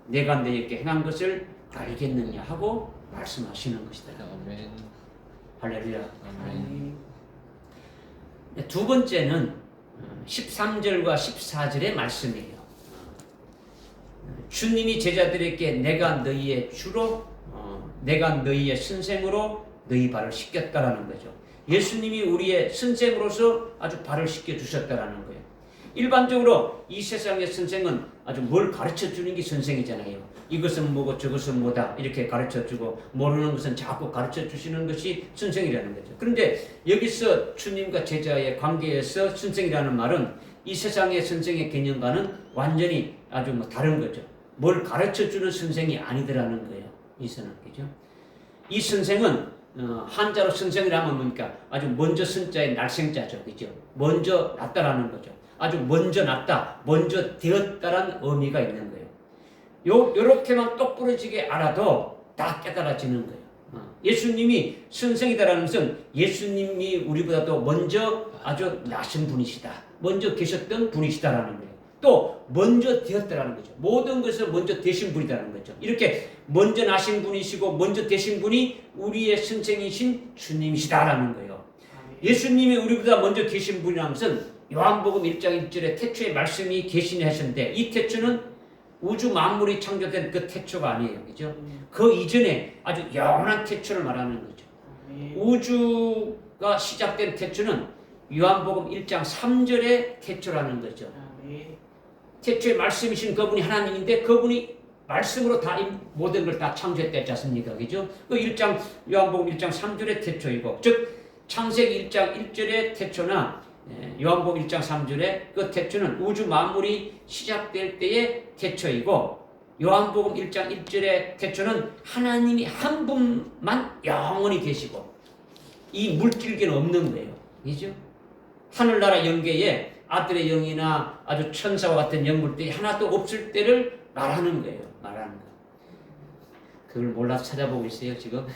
Speaker 1: 내가 너에게 행한 것을 알겠느냐 하고 말씀하시는 것이다.
Speaker 2: 아멘.
Speaker 1: 할렐루야.
Speaker 2: 아멘.
Speaker 1: 두 번째는 13절과 14절의 말씀이에요. 주님이 제자들에게 내가 너희의 주로 내가 너희의 선생으로 너희 발을 씻겼다라는 거죠. 예수님이 우리의 선생으로서 아주 발을 씻겨 주셨다라는 거예요. 일반적으로 이 세상의 선생은 아주 뭘 가르쳐 주는 게 선생이잖아요. 이것은 뭐고 저것은 뭐다 이렇게 가르쳐 주고 모르는 것은 자꾸 가르쳐 주시는 것이 선생이라는 거죠. 그런데 여기서 주님과 제자의 관계에서 선생이라는 말은 이 세상의 선생의 개념과는 완전히 아주 다른 거죠. 뭘 가르쳐 주는 선생이 아니더라는 거예요. 이서는 그죠? 이 선생은 한자로 선생이라면 뭡니까? 아주 먼저 선자의 날생자죠. 그죠? 먼저 났다라는 거죠. 아주 먼저 났다, 먼저 되었다라는 의미가 있는 거예요. 요렇게만 똑부러지게 알아도 다 깨달아지는 거예요. 예수님이 선생이다라는 것은 예수님이 우리보다도 먼저 아주 나신 분이시다. 먼저 계셨던 분이시다라는 거예요. 또 먼저 되었다라는 거죠. 모든 것을 먼저 되신 분이라는 거죠. 이렇게 먼저 나신 분이시고 먼저 되신 분이 우리의 선생이신 주님이시다라는 거예요. 예수님이 우리보다 먼저 계신 분이라는 것은 요한복음 1장 1절에 태초에 말씀이 계시니 하셨는데, 이 태초는 우주 만물이 창조된 그 태초가 아니에요. 그죠? 그 이전에 아주 영원한 태초를 말하는 거죠. 우주가 시작된 태초는 요한복음 1장 3절의 태초라는 거죠. 태초에 말씀이신 그분이 하나님인데 그분이 말씀으로 다 모든 걸 다 창조했다 했지 않습니까? 그죠? 그 1장 요한복음 1장 3절의 태초이고, 즉 창세기 1장 1절의 태초나 요한복음 1장 3절의 그 태초는 우주 만물이 시작될 때의 태초이고, 요한복음 1장 1절의 태초는 하나님이 한 분만 영원히 계시고 이 물질계는 없는 거예요. 그죠? 하늘나라 영계에 아들의 영이나 아주 천사와 같은 영물들이 하나도 없을 때를 말하는 거예요. 말하는 거. 그걸 몰라서 찾아보고 있어요, 지금.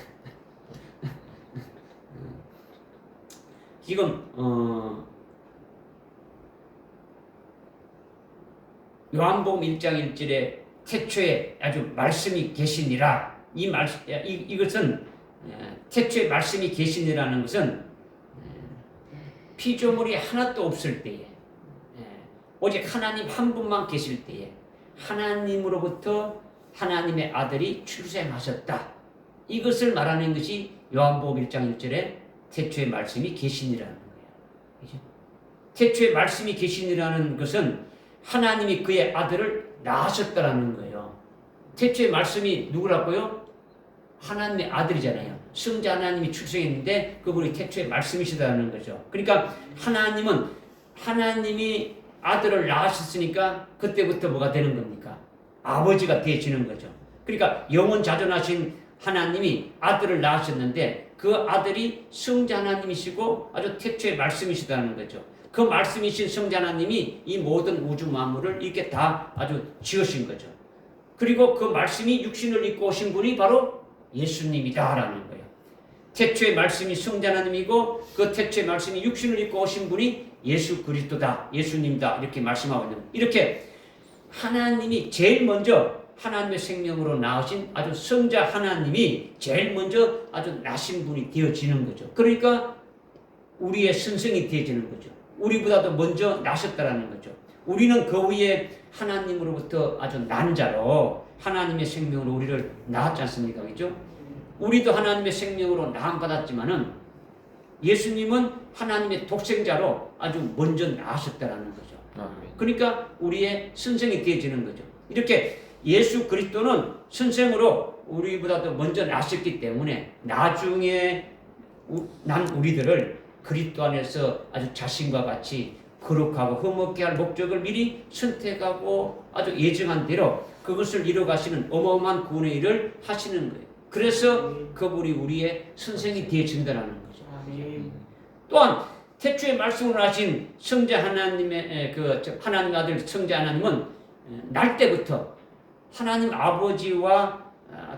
Speaker 1: 지금 요한복음 1장 1절에 태초에 아주 말씀이 계시니라. 이것은 태초에 말씀이 계시니라는 것은 피조물이 하나도 없을 때에, 오직 하나님 한 분만 계실 때에 하나님으로부터 하나님의 아들이 출생하셨다. 이것을 말하는 것이 요한복음 1장 1절에 태초에 말씀이 계시니라는 거예요. 그죠? 태초에 말씀이 계시니라는 것은 하나님이 그의 아들을 낳으셨다라는 거예요. 태초에 말씀이 누구라고요? 하나님의 아들이잖아요. 성자 하나님이 출생했는데 그분이 태초에 말씀이시다는 거죠. 그러니까 하나님이 아들을 낳으셨으니까 그때부터 뭐가 되는 겁니까? 아버지가 되어지는 거죠. 그러니까 영원자존하신 하나님이 아들을 낳으셨는데 그 아들이 성자 하나님이시고 아주 태초에 말씀이시다는 거죠. 그 말씀이신 성자 하나님이 이 모든 우주 만물을 이렇게 다 아주 지으신 거죠. 그리고 그 말씀이 육신을 입고 오신 분이 바로 예수님이다라는 거예요. 태초의 말씀이 성자 하나님이고 그 태초의 말씀이 육신을 입고 오신 분이 예수 그리스도다, 예수님이다, 이렇게 말씀하고 있는, 이렇게 하나님이 제일 먼저 하나님의 생명으로 낳으신 아주 성자 하나님이 제일 먼저 아주 나신 분이 되어지는 거죠. 그러니까 우리의 선생이 되어지는 거죠. 우리보다도 먼저 나셨다라는 거죠. 우리는 그 위에 하나님으로부터 아주 난 자로 하나님의 생명으로 우리를 낳았지 않습니까? 그죠? 우리도 하나님의 생명으로 낳음 받았지만은 예수님은 하나님의 독생자로 아주 먼저 나으셨다라는 거죠. 그러니까 우리의 선생이 되어지는 거죠. 이렇게 예수 그리스도는 선생으로 우리보다도 먼저 나셨기 때문에 나중에 난 우리들을 그리스도 안에서 아주 자신과 같이 거룩하고 흠없게 할 목적을 미리 선택하고 아주 예정한 대로 그것을 이뤄가시는 어마어마한 구원의 일을 하시는 거예요. 그래서 그분이 우리의 선생이 되어진다는 거죠. 또한 태초에 말씀을 하신 성자 하나님의 하나님 아들 성자 하나님은 날 때부터 하나님 아버지와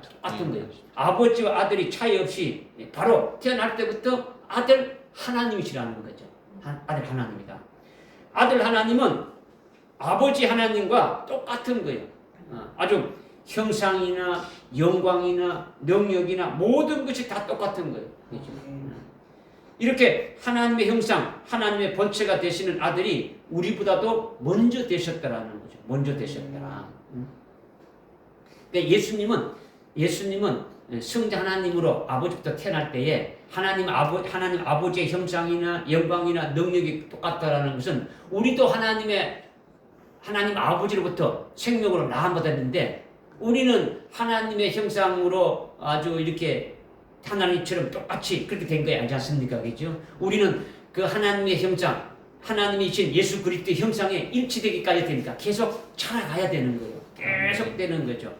Speaker 1: 똑같은 거예요. 아버지와 아들이 차이 없이 바로 태어날 때부터 아들 하나님이시라는 거죠. 아들 하나님이다. 아들 하나님은 아버지 하나님과 똑같은 거예요. 아주 형상이나 영광이나 능력이나 모든 것이 다 똑같은 거예요. 그렇죠? 이렇게 하나님의 형상, 하나님의 본체가 되시는 아들이 우리보다도 먼저 되셨다라는 거죠. 먼저 되셨더라. 그러니까 예수님은 성자 하나님으로 아버지부터 태어날 때에 하나님 아버지의 형상이나 영광이나 능력이 똑같다라는 것은 우리도 하나님 아버지로부터 생명으로 낳아받았는데 우리는 하나님의 형상으로 아주 이렇게 하나님처럼 똑같이 그렇게 된 거야, 알지 않습니까? 그죠? 우리는 그 하나님의 형상, 하나님이신 예수 그리스도의 형상에 일치되기까지 되니까 계속 자라가야 되는 거예요. 계속 되는 거죠.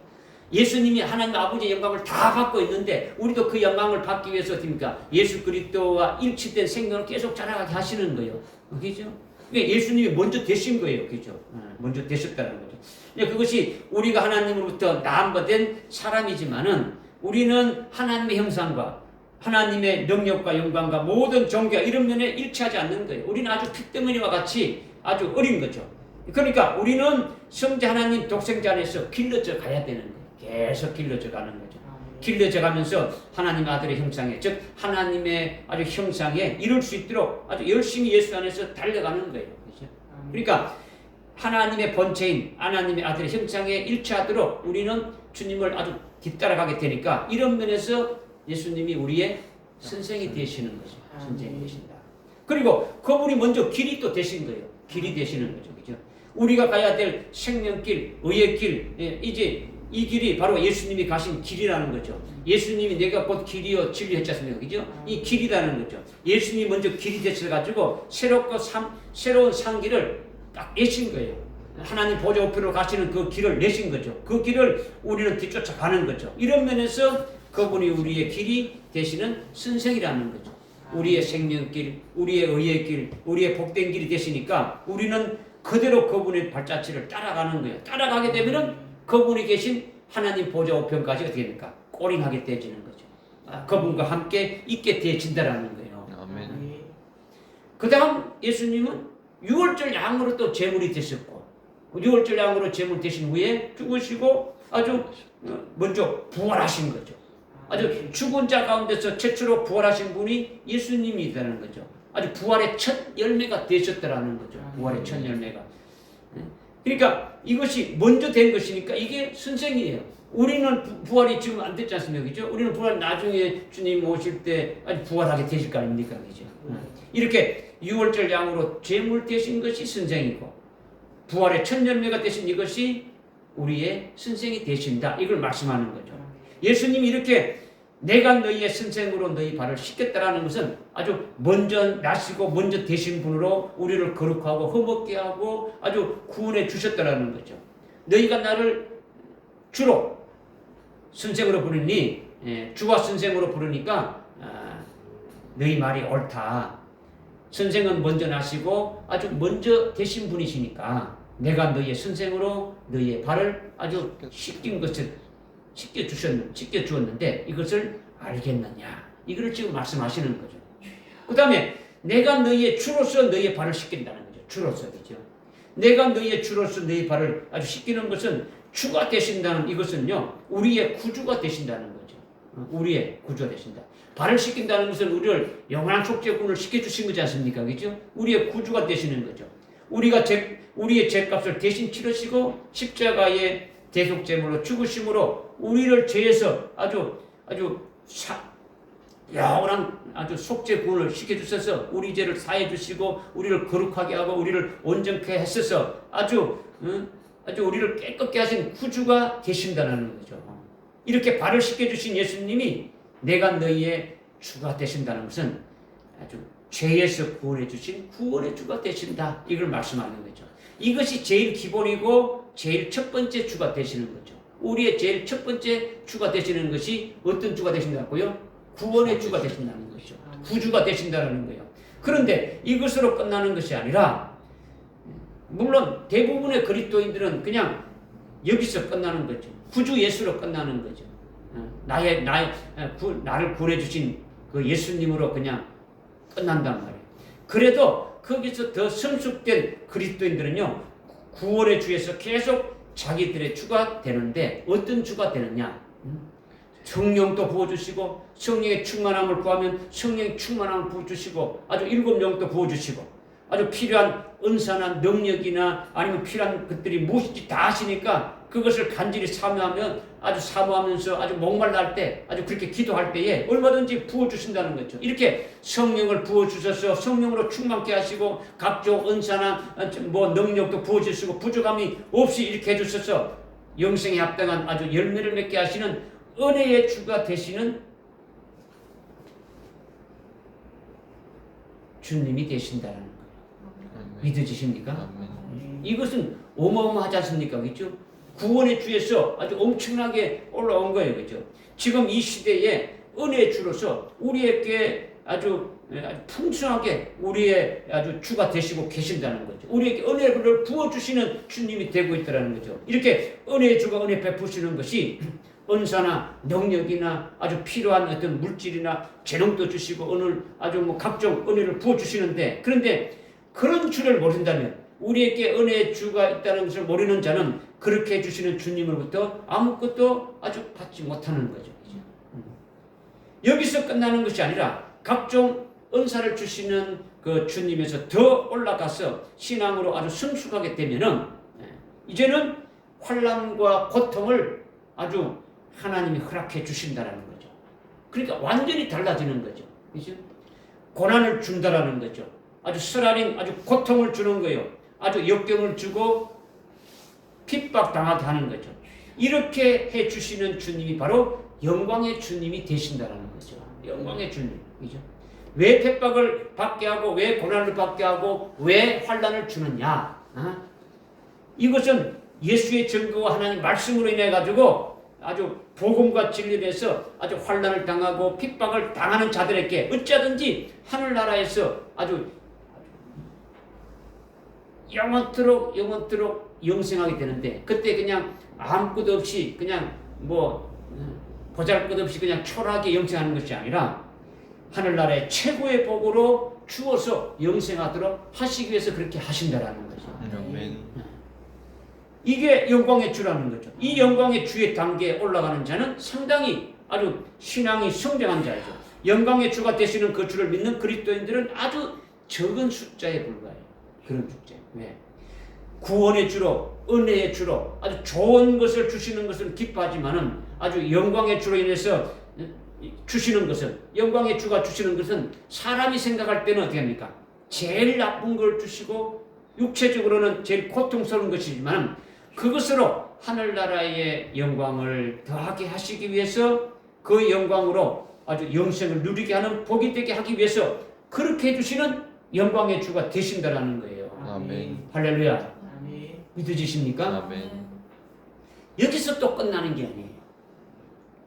Speaker 1: 예수님이 하나님 아버지의 영광을 다 갖고 있는데 우리도 그 영광을 받기 위해서 어떻습니까? 예수 그리스도와 일치된 생명을 계속 자라가게 하시는 거예요. 그죠? 그러니까 예수님이 먼저 되신 거예요. 그죠? 먼저 되셨다는 거죠. 그것이 우리가 하나님으로부터 낳음받은 사람이지만은 우리는 하나님의 형상과 하나님의 능력과 영광과 모든 존귀와 이런 면에 일치하지 않는 거예요. 우리는 아주 핏덩어리와 같이 아주 어린 거죠. 그러니까 우리는 성자 하나님 독생자 안에서 길러져 가야 되는 거예요. 계속 길러져 가는 거죠. 길러져 가면서 하나님 아들의 형상에, 즉 하나님의 아주 형상에 이룰 수 있도록 아주 열심히 예수 안에서 달려가는 거예요. 그렇죠? 그러니까 하나님의 본체인 하나님의 아들의 형상에 일치하도록 우리는 주님을 아주 뒤따라가게 되니까 이런 면에서 예수님이 우리의 선생이 되시는 거죠. 선생이 되신다. 그리고 그분이 먼저 길이 또 되신 거예요. 길이 되시는 거죠. 그죠? 우리가 가야 될 생명길, 의의 길, 이제 이 길이 바로 예수님이 가신 길이라는 거죠. 예수님이 내가 곧 길이요 진리 했지 않습니까? 그죠? 이 길이라는 거죠. 예수님이 먼저 길이 되셔가지고 새로운 상길을 딱 내신 거예요. 하나님 보좌 우편으로 가시는 그 길을 내신 거죠. 그 길을 우리는 뒤쫓아가는 거죠. 이런 면에서 그분이 우리의 길이 되시는 선생이라는 거죠. 우리의 생명길, 우리의 의의 길, 우리의 복된 길이 되시니까 우리는 그대로 그분의 발자취를 따라가는 거예요. 따라가게 되면은 그분이 계신 하나님 보좌 우편까지 어떻게 됩니까? 꼬링하게 되어지는 거죠. 그분과 함께 있게 되어진다라는 거예요.
Speaker 2: 아멘.
Speaker 1: 그 다음 예수님은 유월절 양으로 또 제물이 되셨고, 유월절 양으로 제물 되신 후에 죽으시고 아주 먼저 부활하신 거죠. 아주 죽은 자 가운데서 최초로 부활하신 분이 예수님이라는 거죠. 아주 부활의 첫 열매가 되셨다라는 거죠. 부활의 첫 열매가. 그러니까 이것이 먼저 된 것이니까 이게 선생이에요. 우리는 부활이 지금 안 됐지 않습니까? 그죠? 우리는 부활 나중에 주님 오실 때 아주 부활하게 되실 거 아닙니까? 그죠? 이렇게 유월절 양으로 제물 되신 것이 선생이고 부활의 첫 열매가 되신 이것이 우리의 선생이 되신다. 이걸 말씀하는 거죠. 예수님이 이렇게 내가 너희의 선생으로 너희 발을 씻겠다라는 것은 아주 먼저 나시고 먼저 되신 분으로 우리를 거룩하고 흠없게 하고 아주 구원해 주셨다라는 거죠. 너희가 나를 주로 선생으로 부르니 주와 선생으로 부르니까 너희 말이 옳다. 선생은 먼저 나시고 아주 먼저 되신 분이시니까 내가 너희의 선생으로 너희의 발을 아주 씻긴 것을 씻겨 주었는데 이것을 알겠느냐? 이걸 지금 말씀하시는 거죠. 그 다음에 내가 너희의 주로서 너희의 발을 씻긴다는 거죠. 주로서 그죠. 내가 너희의 주로서 너희 발을 아주 씻기는 것은 주가 되신다는 이것은요 우리의 구주가 되신다는 거죠. 우리의 구주가 되신다. 발을 씻긴다는 것은 우리를 영원한 속죄군을 시켜주신 거지 않습니까? 그죠? 우리의 구주가 되시는 거죠. 우리의 죄값을 대신 치르시고 십자가의 대속제물로 죽으심으로 우리를 죄에서 아주 영원한 아주 속죄군을 시켜주셔서 우리 죄를 사해 주시고 우리를 거룩하게 하고 우리를 온전케 했어서 아주 우리를 깨끗게 하신 구주가 되신다는 거죠. 이렇게 발을 씻겨주신 예수님이 내가 너희의 주가 되신다는 것은 아주 죄에서 구원해 주신 구원의 주가 되신다. 이걸 말씀하는 거죠. 이것이 제일 기본이고 제일 첫 번째 주가 되시는 거죠. 우리의 제일 첫 번째 주가 되시는 것이 어떤 주가 되신다고요? 구원의 주가 되신다는 것이죠. 구주가 되신다는 거예요. 그런데 이것으로 끝나는 것이 아니라 물론 대부분의 그리스도인들은 그냥 여기서 끝나는 거죠. 구주 예수로 끝나는 거죠. 나를 구원해 주신 그 예수님으로 그냥 끝난단 말이에요. 그래도 거기서 더 성숙된 그리스도인들은요 구원의 주에서 계속 자기들의 주가 되는데 어떤 주가 되느냐? 성령도 부어주시고 성령의 충만함을 구하면 성령의 충만함을 부어주시고 아주 7영도 부어주시고 아주 필요한 은사나 능력이나 아니면 필요한 것들이 무엇인지 다 하시니까 그것을 간절히 사모하면서 아주 목말라 할 때 아주 그렇게 기도할 때에 얼마든지 부어주신다는 거죠. 이렇게 성령을 부어주셔서 성령으로 충만케 하시고 각종 은사나 능력도 부어주시고 부족함이 없이 이렇게 해주셔서 영생에 합당한 아주 열매를 맺게 하시는 은혜의 주가 되시는 주님이 되신다는 거예요. 믿어지십니까? 이것은 어마어마하지 않습니까? 그렇죠? 구원의 주에서 아주 엄청나게 올라온 거예요. 그렇죠? 지금 이 시대에 은혜의 주로서 우리에게 아주 풍성하게 우리의 아주 주가 되시고 계신다는 거죠. 우리에게 은혜를 부어주시는 주님이 되고 있다는 거죠. 이렇게 은혜의 주가 은혜 베푸시는 것이 은사나 능력이나 아주 필요한 어떤 물질이나 재능도 주시고 아주 각종 은혜를 부어주시는데 그런데 그런 주를 모른다면 우리에게 은혜의 주가 있다는 것을 모르는 자는 그렇게 해주시는 주님으로부터 아무것도 아주 받지 못하는 거죠. 여기서 끝나는 것이 아니라 각종 은사를 주시는 그 주님에서 더 올라가서 신앙으로 아주 성숙하게 되면은 이제는 환난과 고통을 아주 하나님이 허락해 주신다라는 거죠. 그러니까 완전히 달라지는 거죠. 그죠? 고난을 준다라는 거죠. 아주 쓰라린 아주 고통을 주는 거예요. 아주 역경을 주고 핍박 당하게 하는 거죠. 이렇게 해 주시는 주님이 바로 영광의 주님이 되신다라는 거죠. 영광의 주님. 그죠? 왜 핍박을 받게 하고 왜 고난을 받게 하고 왜 환난을 주느냐? 이것은 예수의 증거와 하나님 말씀으로 인해 가지고 아주 복음과 진리에서 아주 환난을 당하고 핍박을 당하는 자들에게 어찌하든지 하늘나라에서 아주 영원토록 영생하게 되는데, 그때 그냥 아무것도 없이 그냥 보잘것없이 그냥 초라하게 영생하는 것이 아니라 하늘나라의 최고의 복으로 주어서 영생하도록 하시기 위해서 그렇게 하신다라는 거죠. 이게 영광의 주라는 거죠. 이 영광의 주의 단계에 올라가는 자는 상당히 아주 신앙이 성장한 자이죠. 영광의 주가 되시는 그 주를 믿는 그리스도인들은 아주 적은 숫자에 불과해요. 그런 숫자. 왜? 구원의 주로, 은혜의 주로 아주 좋은 것을 주시는 것은 기뻐하지만은 아주 영광의 주로 인해서 주시는 것은, 영광의 주가 주시는 것은 사람이 생각할 때는 어떻게 합니까? 제일 나쁜 걸 주시고 육체적으로는 제일 고통스러운 것이지만 그것으로 하늘나라의 영광을 더하게 하시기 위해서 그 영광으로 아주 영생을 누리게 하는 복이 되게 하기 위해서 그렇게 해주시는 영광의 주가 되신다라는 거예요.
Speaker 2: 아멘.
Speaker 1: 할렐루야.
Speaker 3: 아멘.
Speaker 1: 믿어지십니까?
Speaker 2: 아멘.
Speaker 1: 여기서 또 끝나는 게 아니에요.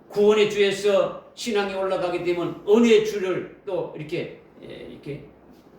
Speaker 1: 구원의 주에서 신앙이 올라가게 되면 은혜의 주를 또 이렇게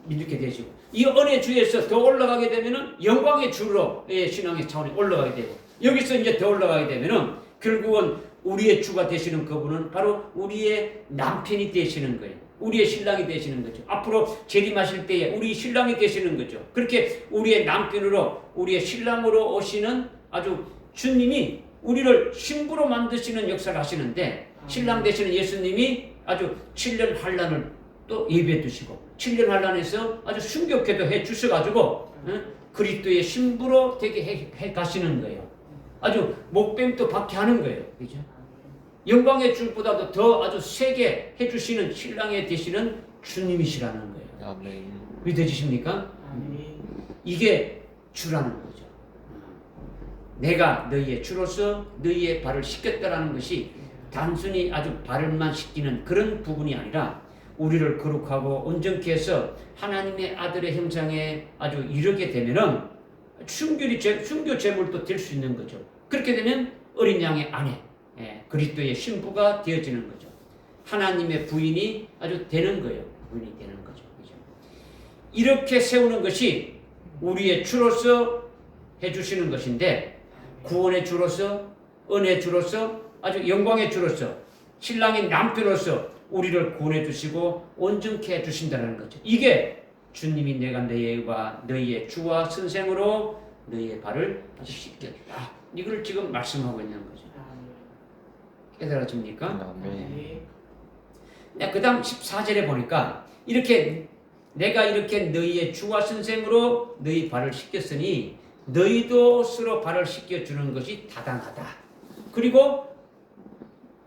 Speaker 1: 믿게 되시고, 이 은혜의 주에서 더 올라가게 되면은 영광의 주로 신앙의 차원이 올라가게 되고, 여기서 이제 더 올라가게 되면은 결국은 우리의 주가 되시는 그분은 바로 우리의 남편이 되시는 거예요. 우리의 신랑이 되시는 거죠. 앞으로 재림하실 때에 우리 신랑이 되시는 거죠. 그렇게 우리의 남편으로, 우리의 신랑으로 오시는 아주 주님이 우리를 신부로 만드시는 역사를 하시는데, 신랑 되시는 예수님이 아주 7년 환난을 또 예비해 두시고 7년 환난에서 아주 순교케도 해 주셔가지고 그리스도의 신부로 되게 해 가시는 거예요. 아주 목뱀도 받게 하는 거예요. 그죠? 영광의 주보다도 더 아주 세게 해주시는 신랑이 되시는 주님이시라는 거예요.
Speaker 2: 아멘.
Speaker 1: 믿어지십니까?
Speaker 3: 아멘.
Speaker 1: 이게 주라는 거죠. 내가 너희의 주로서 너희의 발을 씻겼다라는 것이 단순히 아주 발을만 씻기는 그런 부분이 아니라 우리를 거룩하고 온전케 해서 하나님의 아들의 형상에 아주 이르게 되면은 순교 제물도 될 수 있는 거죠. 그렇게 되면 어린 양의 아내, 그리스도의 신부가 되어지는 거죠. 하나님의 부인이 아주 되는 거예요. 부인이 되는 거죠. 그죠? 이렇게 세우는 것이 우리의 주로서 해주시는 것인데, 구원의 주로서, 은혜의 주로서, 아주 영광의 주로서, 신랑인 남편으로서 우리를 구원해 주시고 온전케 해 주신다는 거죠. 이게 주님이 내가 너희의 주와 선생으로 너희의 발을 아주 씻겠다. 이걸 지금 말씀하고 있는 거죠. 깨달아집니까?
Speaker 2: 아멘.
Speaker 1: 그 다음 14절에 보니까 내가 이렇게 너희의 주와 선생으로 너희 발을 씻겼으니 너희도 스스로 발을 씻겨주는 것이 타당하다. 그리고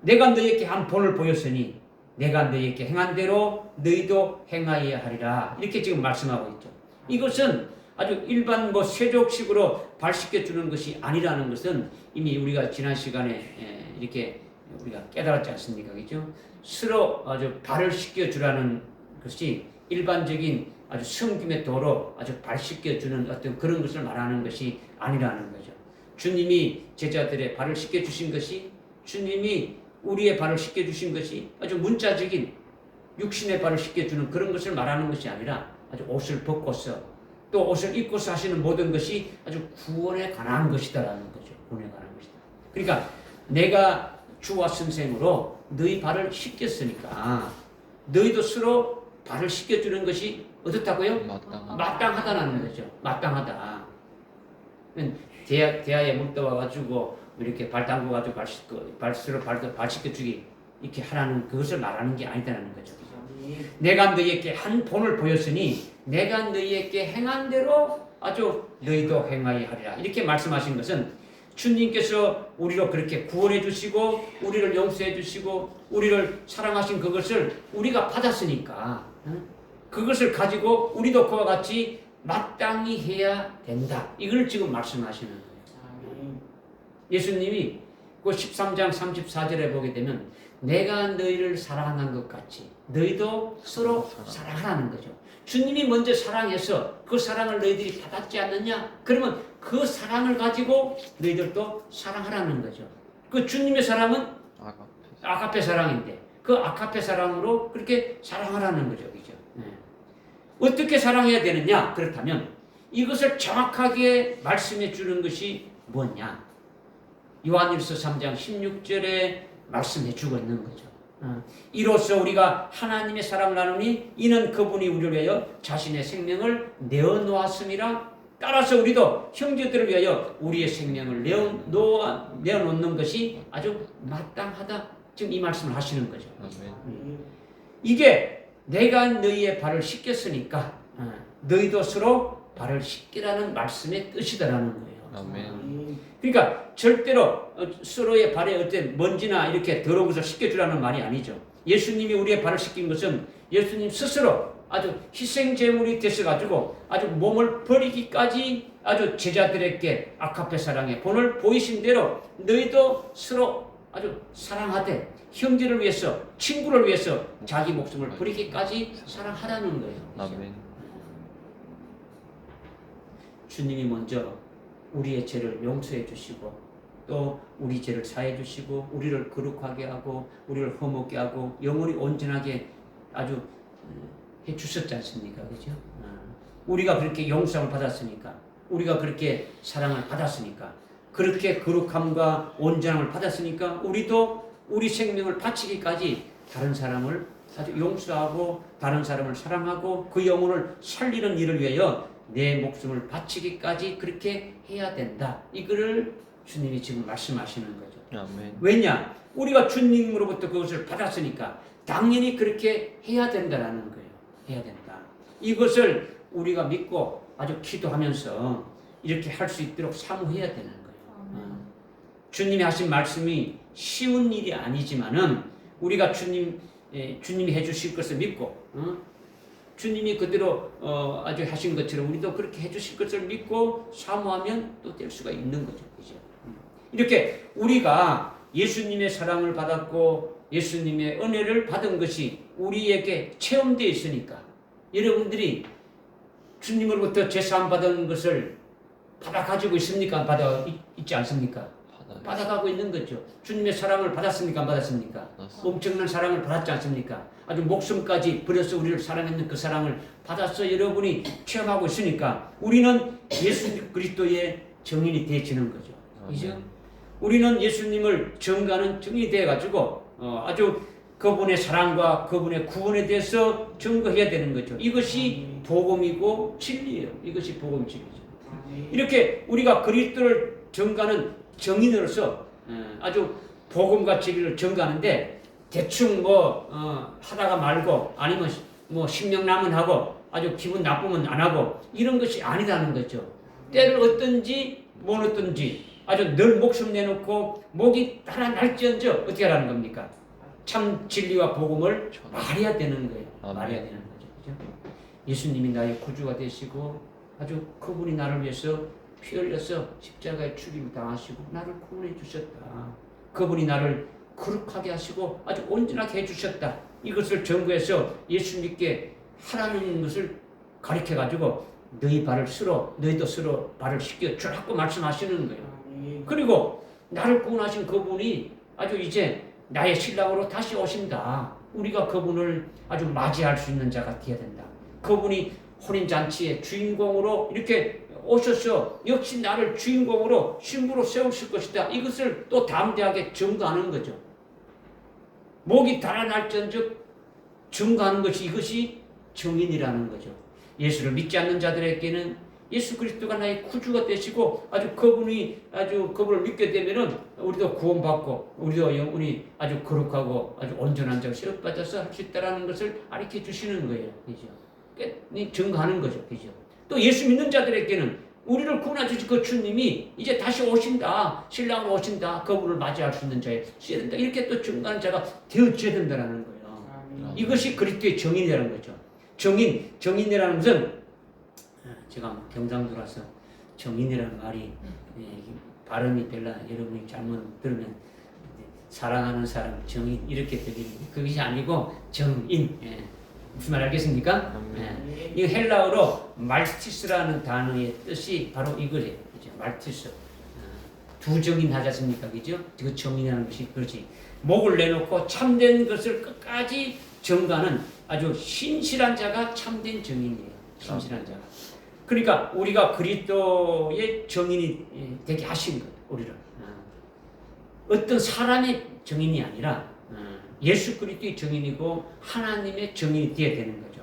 Speaker 1: 내가 너희에게 한 본을 보였으니 내가 너희에게 행한 대로 너희도 행하여야 하리라. 이렇게 지금 말씀하고 있죠. 이것은 아주 일반 세족식으로 발 씻겨주는 것이 아니라는 것은 이미 우리가 지난 시간에 이렇게 우리가 깨달았지 않습니까? 그죠? 스스로 아주 발을 씻겨주라는 것이 일반적인 아주 섬김의 도로 아주 발 씻겨주는 어떤 그런 것을 말하는 것이 아니라는 거죠. 주님이 제자들의 발을 씻겨주신 것이, 주님이 우리의 발을 씻겨주신 것이 아주 문자적인 육신의 발을 씻겨주는 그런 것을 말하는 것이 아니라 아주 옷을 벗고서 또 옷을 입고서 하시는 모든 것이 아주 구원에 관한 것이다라는 거죠. 구원에 관한 것이다. 그러니까 내가 주와 선생으로 너희 발을 씻겼으니까 너희도 스스로 발을 씻겨주는 것이 어떻다고요? 마땅하다라는 거죠. 마땅하다. 대야에 물 떠와가지고 이렇게 발 담궈가지고 발 씻겨주기 이렇게 하라는 그것을 말하는 게 아니다라는 거죠. 내가 너희에게 한 본을 보였으니 내가 너희에게 행한 대로 아주 너희도 행하여 하리라. 이렇게 말씀하신 것은 주님께서 우리로 그렇게 구원해 주시고 우리를 용서해 주시고 우리를 사랑하신 그것을 우리가 받았으니까 그것을 가지고 우리도 그와 같이 마땅히 해야 된다. 이걸 지금 말씀하시는 거예요. 예수님이 그 13장 34절에 보게 되면 내가 너희를 사랑한 것 같이 너희도 서로 사랑하라는 거죠. 주님이 먼저 사랑해서 그 사랑을 너희들이 받았지 않느냐? 그러면 그 사랑을 가지고 너희들도 사랑하라는 거죠. 그 주님의 사랑은 아가페 사랑인데 그 아가페 사랑으로 그렇게 사랑하라는 거죠. 그죠? 네. 어떻게 사랑해야 되느냐? 그렇다면 이것을 정확하게 말씀해 주는 것이 뭐냐? 요한일서 3장 16절에 말씀해 주고 있는 거죠. 이로써 우리가 하나님의 사랑을 나누니 이는 그분이 우리를 위하여 자신의 생명을 내어놓았음이라. 따라서 우리도 형제들을 위하여 우리의 생명을 내어놓는 것이 아주 마땅하다. 지금 이 말씀을 하시는 거죠. 이게 내가 너희의 발을 씻겼으니까 너희도 서로 발을 씻기라는 말씀의 뜻이다라는 거예요. 그러니까 절대로 서로의 발에 어떤 먼지나 이렇게 더러운 것을 씻겨주라는 말이 아니죠. 예수님이 우리의 발을 씻긴 것은 예수님 스스로 아주 희생제물이 되셔가지고 아주 몸을 버리기까지 아주 제자들에게 아가페 사랑의 본을 보이신 대로 너희도 서로 아주 사랑하되 형제를 위해서 친구를 위해서 자기 목숨을 버리기까지 사랑하라는 거예요.
Speaker 2: 아멘.
Speaker 1: 주님이 먼저 우리의 죄를 용서해 주시고 또 우리 죄를 사해 주시고 우리를 거룩하게 하고 우리를 허물게 하고 영원히 온전하게 아주 해 주셨지 않습니까? 그죠? 우리가 그렇게 용서를 받았으니까 우리가 그렇게 사랑을 받았으니까 그렇게 거룩함과 온전함을 받았으니까 우리도 우리 생명을 바치기까지 다른 사람을 아주 용서하고 다른 사람을 사랑하고 그 영혼을 살리는 일을 위하여 내 목숨을 바치기까지 그렇게 해야 된다. 이거를 주님이 지금 말씀하시는 거죠.
Speaker 2: 아멘.
Speaker 1: 왜냐? 우리가 주님으로부터 그것을 받았으니까 당연히 그렇게 해야 된다라는 거예요. 해야 된다. 이것을 우리가 믿고 아주 기도하면서 이렇게 할 수 있도록 사모해야 되는 거예요. 주님이 하신 말씀이 쉬운 일이 아니지만은 우리가 주님이 해주실 것을 믿고 주님이 그대로 아주 하신 것처럼 우리도 그렇게 해주실 것을 믿고 사모하면 또 될 수가 있는 거죠. 그죠? 이렇게 우리가 예수님의 사랑을 받았고 예수님의 은혜를 받은 것이 우리에게 체험되어 있으니까 여러분들이 주님으로부터 제사함 받은 것을 받아 가지고 있습니까? 받아 있지 않습니까? 받아가고 있는 거죠. 주님의 사랑을 받았습니까? 안 받았습니까? 엄청난 사랑을 받았지 않습니까? 아주 목숨까지 버려서 우리를 사랑했는 그 사랑을 받아서 여러분이 체험하고 있으니까 우리는 예수 그리스도의 증인이 되어지는 거죠. 그죠? 우리는 예수님을 증거하는 증인이 되어가지고 아주 그분의 사랑과 그분의 구원에 대해서 증거해야 되는 거죠. 이것이 복음이고 진리예요. 이것이 복음 진리죠. 이렇게 우리가 그리스도를 증거하는 정인으로서 아주 복음과 진리를 증거하는데 대충 하다가 말고 아니면 신명나면 하고 아주 기분 나쁘면 안 하고 이런 것이 아니라는 거죠. 때를 얻든지 못 얻든지 아주 늘 목숨 내놓고 목이 달아날지언정 어떻게 하라는 겁니까? 참 진리와 복음을 말해야 되는 거예요. 말해야 되는 거죠. 그죠? 예수님이 나의 구주가 되시고 아주 그분이 나를 위해서 피 흘려서 십자가에 죽임을 당하시고 나를 구원해 주셨다. 그분이 나를 거룩하게 하시고 아주 온전하게 해주셨다. 이것을 증거해서 예수 믿게 하라는 것을 가르쳐가지고 너희도 서로 발을 씻겨 주라고 말씀하시는 거예요. 그리고 나를 구원하신 그분이 아주 이제 나의 신랑으로 다시 오신다. 우리가 그분을 아주 맞이할 수 있는 자가 되어야 된다. 그분이 혼인잔치의 주인공으로 이렇게 오셔서 역시 나를 주인공으로 신부로 세우실 것이다. 이것을 또 담대하게 증거하는 거죠. 목이 달아날지언정 증거하는 것이 이것이 정인이라는 거죠. 예수를 믿지 않는 자들에게는 예수 그리스도가 나의 구주가 되시고 그분을 믿게 되면은 우리도 구원받고 우리도 영혼이 아주 거룩하고 아주 온전한 자로 시력받아서 할 수 있다라는 것을 가르쳐 주시는 거예요. 그죠? 증거하는 거죠. 그죠? 또 예수 믿는 자들에게는 우리를 구원해 주신 그 주님이 이제 다시 오신다. 신랑으로 오신다. 그분을 맞이할 수 있는 자에 써야 된다. 이렇게 또 증거하는 자가 되어져야 된다는 거예요. 이것이 그리스도의 정인이라는 거죠. 정인이라는 것은 제가 경상도라서 정인이라는 말이 발음이 별로 여러분이 잘못 들으면 사랑하는 사람 정인 이렇게 들리는데 그것이 아니고 정인. 무슨 말 알겠습니까? 이 헬라어로 말티스라는 단어의 뜻이 바로 이거예요. 그죠? 말티스. 두 정인 하지 않습니까? 그죠? 그 정인이라는 것이 그렇지. 목을 내놓고 참된 것을 끝까지 증거하는 아주 신실한 자가 참된 정인이에요. 신실한 자가. 그러니까 우리가 그리스도의 정인이 되게 하신 거예요. 우리를. 어떤 사람의 정인이 아니라 예수 그리스도의 정인이고 하나님의 정인이 되어야 되는 거죠.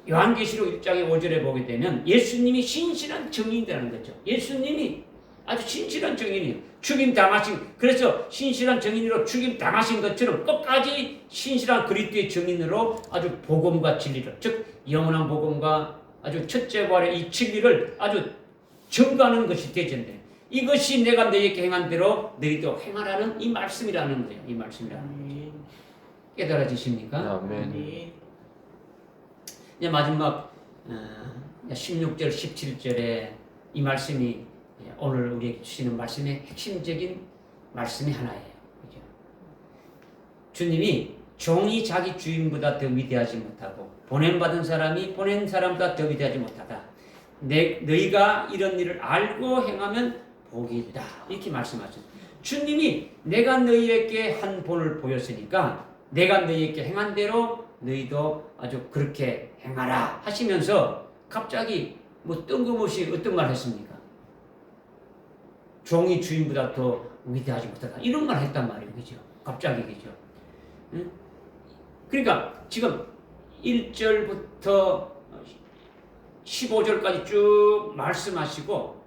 Speaker 1: 요한계시록 1장의 5절에 보게 되면 예수님이 신실한 정인이라는 거죠. 예수님이 아주 신실한 정인이에요. 죽임 당하신, 그래서 신실한 정인으로 죽임 당하신 것처럼 끝까지 신실한 그리스도의 정인으로 아주 복음과 진리를, 즉 영원한 복음과 아주 첫째 부활의 이 진리를 아주 증거하는 것이 되전데 이것이 내가 너희에게 행한 대로 너희도 행하라는 이 말씀이라는 거예요. 이 말씀이라는 거예요. 깨달아지십니까?
Speaker 2: 아멘.
Speaker 1: 이제 마지막 16절, 17절에 이 말씀이 오늘 우리에게 주시는 말씀의 핵심적인 말씀이 하나예요. 그죠? 주님이 종이 자기 주인보다 더 위대하지 못하고 보냄받은 사람이 보낸 사람보다 더 위대하지 못하다. 너희가 이런 일을 알고 행하면 복이 있다. 이렇게 말씀하셨어요. 주님이 내가 너희에게 한 본을 보였으니까 내가 너희에게 행한 대로 너희도 아주 그렇게 행하라 하시면서 갑자기 뭐 뜬금없이 어떤 말 했습니까? 종이 주인보다 더 위대하지 못하다. 이런 말 했단 말이에요. 그죠? 갑자기 그죠? 응? 그러니까 지금 1절부터 15절까지 쭉 말씀하시고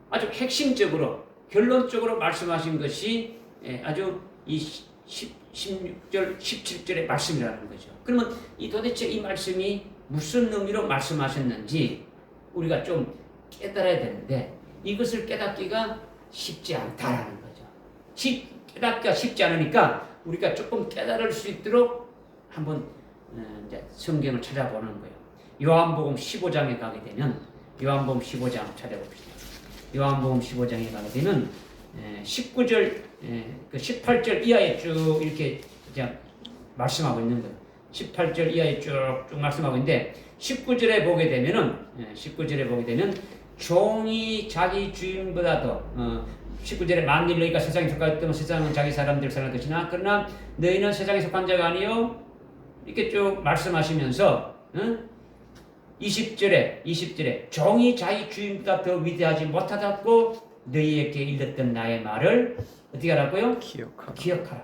Speaker 1: 아주 핵심적으로 결론적으로 말씀하신 것이 아주 이 16절, 17절의 말씀이라는 거죠. 그러면 도대체 이 말씀이 무슨 의미로 말씀하셨는지 우리가 좀 깨달아야 되는데 이것을 깨닫기가 쉽지 않다라는 거죠. 깨닫기가 쉽지 않으니까 우리가 조금 깨달을 수 있도록 한번 이제 성경을 찾아보는 거예요. 요한복음 15장에 가게 되면 요한복음 15장 찾아봅시다. 요한복음 15장에 가게 되면 19절, 18절 이하에 쭉 이렇게 그냥 말씀하고 있는 거예요. 18절 이하에 쭉 말씀하고 있는데 19절에 보게 되면 종이 자기 주인보다도 19절에 만일 너희가 세상에 속하였다면 세상은 자기 사람들 사는 것이나 그러나 너희는 세상에 속한 자가 아니요 이렇게 쭉 말씀하시면서 20절에 종이 자기 주인보다 더 위대하지 못하다고 너희에게 일렀던 나의 말을 어떻게 하라고요? 기억하라.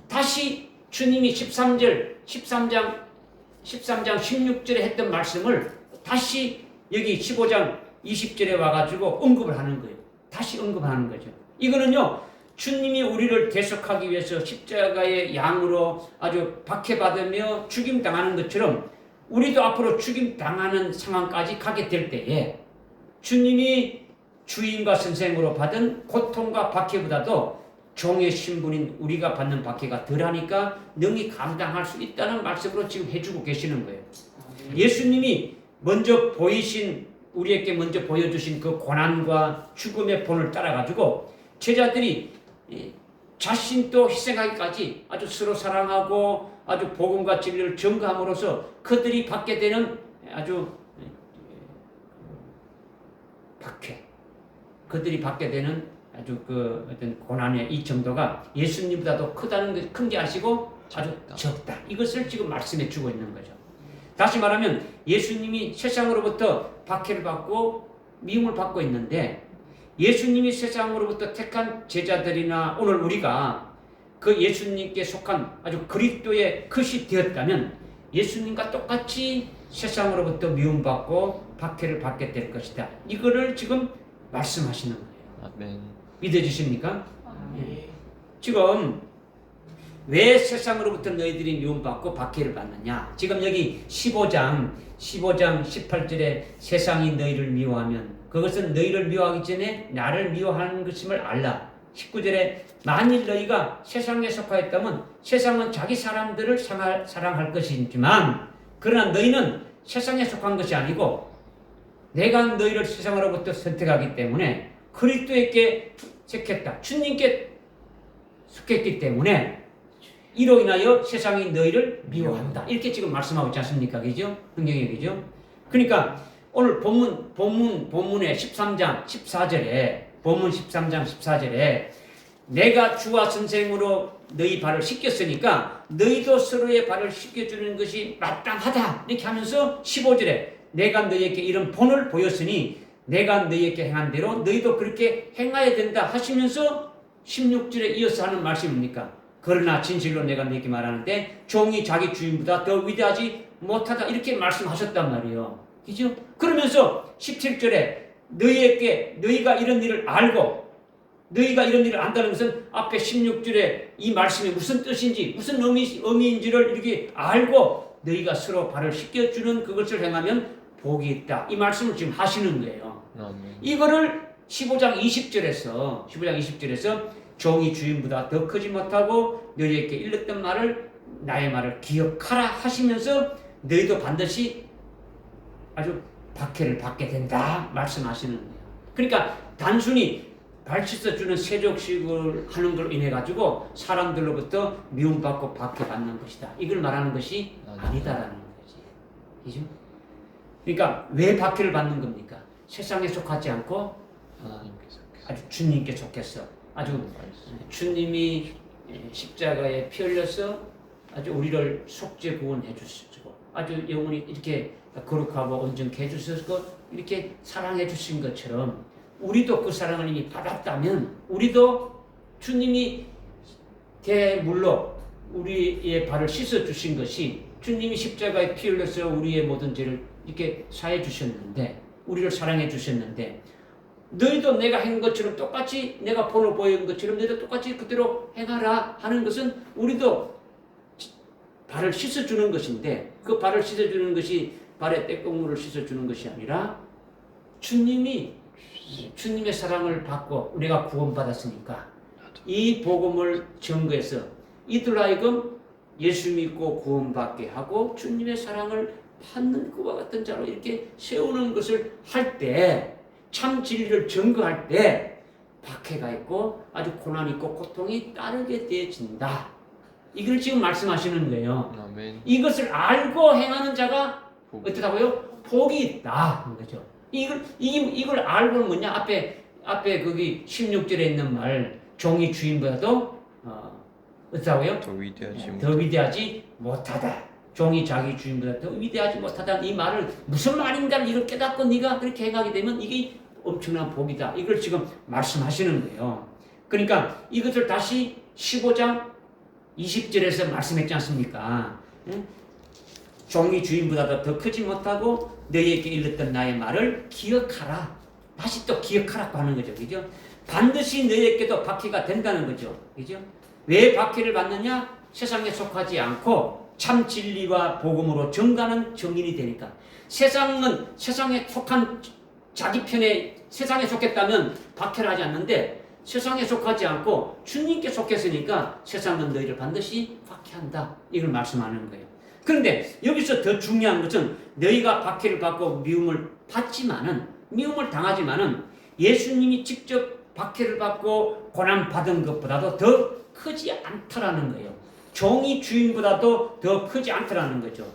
Speaker 1: 다시 주님이 13장 16절에 했던 말씀을 다시 여기 15장 20절에 와가지고 언급을 하는 거예요. 다시 언급하는 거죠. 이거는요, 주님이 우리를 대속하기 위해서 십자가의 양으로 아주 박해받으며 죽임당하는 것처럼 우리도 앞으로 죽임당하는 상황까지 가게 될 때에 주님이 주인과 선생으로 받은 고통과 박해보다도 종의 신분인 우리가 받는 박해가 덜하니까 능히 감당할 수 있다는 말씀으로 지금 해주고 계시는 거예요. 예수님이 먼저 우리에게 먼저 보여주신 그 고난과 죽음의 본을 따라가지고 제자들이 자신도 희생하기까지 아주 서로 사랑하고 아주 복음과 진리를 증거함으로써 그들이 받게 되는 아주 박해, 그들이 받게 되는 아주 그 어떤 고난의 이 정도가 예수님보다도 큰 게 아시고 아주 적다. 이것을 지금 말씀해 주고 있는 거죠. 다시 말하면 예수님이 세상으로부터 박해를 받고 미움을 받고 있는데 예수님이 세상으로부터 택한 제자들이나 오늘 우리가 그 예수님께 속한 아주 그리스도의 것이 되었다면 예수님과 똑같이 세상으로부터 미움받고 박해를 받게 될 것이다. 이거를 지금 말씀하시는 거예요.
Speaker 2: 아멘.
Speaker 1: 믿어지십니까? 지금 왜 세상으로부터 너희들이 미움받고 박해를 받느냐? 지금 여기 15장 18절에 세상이 너희를 미워하면 그것은 너희를 미워하기 전에 나를 미워하는 것임을 알라. 19절에 만일 너희가 세상에 속하였다면 세상은 자기 사람들을 사랑할 것이지만 그러나 너희는 세상에 속한 것이 아니고 내가 너희를 세상으로부터 선택하기 때문에 그리스도에게 속했다. 주님께 속했기 때문에 이로 인하여 세상이 너희를 미워한다. 이렇게 지금 말씀하고 있지 않습니까? 그죠? 성경에 그죠? 그러니까 오늘 본문의 13장 14절에 본문 13장 14절에 내가 주와 선생으로 너희 발을 씻겼으니까 너희도 서로의 발을 씻겨주는 것이 마땅하다. 이렇게 하면서 15절에 내가 너희에게 이런 본을 보였으니 내가 너희에게 행한 대로 너희도 그렇게 행해야 된다 하시면서 16절에 이어서 하는 말씀입니까? 그러나 진실로 내가 너희에게 말하는데 종이 자기 주인보다 더 위대하지 못하다 이렇게 말씀하셨단 말이에요. 그죠? 그러면서 17절에 너희가 이런 일을 알고 너희가 이런 일을 안다는 것은 앞에 16절에 이 말씀이 무슨 뜻인지 무슨 의미인지를 이렇게 알고 너희가 서로 발을 씻겨주는 그것을 행하면 복이 있다. 이 말씀을 지금 하시는 거예요. 이거를 15장 20절에서 종이 주인보다 더 크지 못하고 너희에게 일렀던 말을 나의 말을 기억하라 하시면서 너희도 반드시 아주 박해를 받게 된다 말씀하시는 거예요. 그러니까 단순히 발 씻어주는 세족식을 하는 걸로 인해 가지고 사람들로부터 미움받고 박해받는 것이다. 이걸 말하는 것이 아니다라는 거지. 그죠? 그러니까 왜 박해를 받는 겁니까? 세상에 속하지 않고 아주 주님께 속했어. 아주 주님이 십자가에 피 흘려서 아주 우리를 속죄 구원해 주시고 아주 영원히 이렇게 거룩하고 온전케 해주셔서 이렇게 사랑해 주신 것처럼 우리도 그 사랑을 이미 받았다면 우리도 주님이 대물로 우리의 발을 씻어 주신 것이 주님이 십자가에 피 흘려서 우리의 모든 죄를 이렇게 사해 주셨는데 우리를 사랑해 주셨는데 너희도 내가 한 것처럼 똑같이 내가 본을 보인 것처럼 너희도 똑같이 그대로 행하라 하는 것은 우리도 발을 씻어주는 것인데 그 발을 씻어주는 것이 발에 떼국물을 씻어주는 것이 아니라 주님의 사랑을 받고 우리가 구원받았으니까 이 복음을 증거해서 이들 하여금 예수 믿고 구원받게 하고 주님의 사랑을 받는 그와 같은 자로 이렇게 세우는 것을 할 때 참 진리를 증거할 때 박해가 있고 아주 고난이 있고 고통이 따르게 되어진다. 이걸 지금 말씀하시는 거예요.
Speaker 2: 아멘.
Speaker 1: 이것을 알고 행하는 자가 어떻다고요? 복이 있다. 하는 거죠. 이걸 알고는 뭐냐? 앞에 거기 16절에 있는 말 종이 주인보다도 어떻다고요? 더 위대하지 못하다. 종이 자기 주인보다 더 위대하지 못하다. 이 말을 무슨 말인가를 이걸 깨닫고 네가 그렇게 행하게 되면 이게 엄청난 복이다. 이걸 지금 말씀하시는 거예요. 그러니까 이것을 다시 15장 20절에서 말씀했지 않습니까? 응? 종이 주인보다 더 크지 못하고 너희에게 일렀던 나의 말을 기억하라. 다시 또 기억하라고 하는 거죠. 그죠? 반드시 너희에게도 박해가 된다는 거죠. 그죠? 왜 박해를 받느냐? 세상에 속하지 않고 참 진리와 복음으로 증가하는 증인이 되니까. 세상은 세상에 속한 자기 편에 세상에 속했다면 박해를 하지 않는데 세상에 속하지 않고 주님께 속했으니까 세상은 너희를 반드시 박해한다. 이걸 말씀하는 거예요. 그런데 여기서 더 중요한 것은 너희가 박해를 받고 미움을 당하지만은 예수님이 직접 박해를 받고 고난 받은 것보다도 더 크지 않다라는 거예요. 종이 주인보다도 더 크지 않다라는 거죠.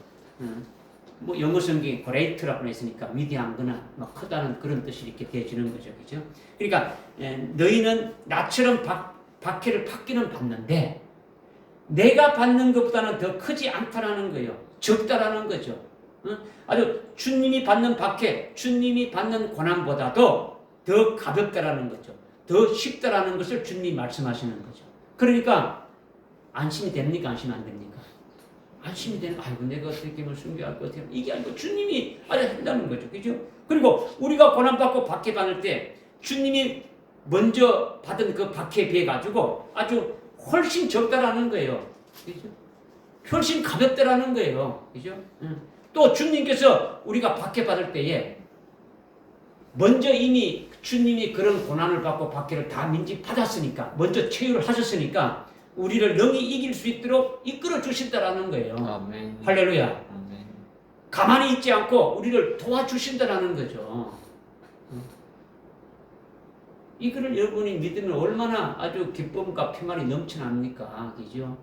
Speaker 1: 뭐 영어 성경에 great라고 했으니까 위대한 거나 뭐 크다는 그런 뜻이 이렇게 되어지는 거죠. 그죠? 그러니까 너희는 나처럼 박해를 받기는 받는데 내가 받는 것보다는 더 크지 않다라는 거예요. 적다라는 거죠. 아주 주님이 받는 박해, 주님이 받는 고난보다도 더 가볍다라는 거죠. 더 쉽다라는 것을 주님이 말씀하시는 거죠. 그러니까 안심이 됩니까? 안심 안 됩니까? 안심이 되는, 아이고 내가 어떻게 하면 순교할 것 같아요. 이게 아니고 주님이 알아서 한다는 거죠. 그죠? 그리고 우리가 고난받고 박해 받을 때 주님이 먼저 받은 그 박해에 비해 가지고 아주 훨씬 적다라는 거예요. 그죠? 훨씬 가볍다라는 거예요. 그죠? 또 주님께서 우리가 박해 받을 때에 먼저 이미 주님이 그런 고난을 받고 박해를 다 민지 받았으니까, 먼저 체유를 하셨으니까 우리를 능히 이길 수 있도록 이끌어 주신다라는 거예요.
Speaker 2: 아멘.
Speaker 1: 할렐루야.
Speaker 2: 아멘.
Speaker 1: 가만히 있지 않고 우리를 도와주신다라는 거죠. 이거를 여러분이 믿으면 얼마나 아주 기쁨과 평안이 넘쳐납니까? 그죠?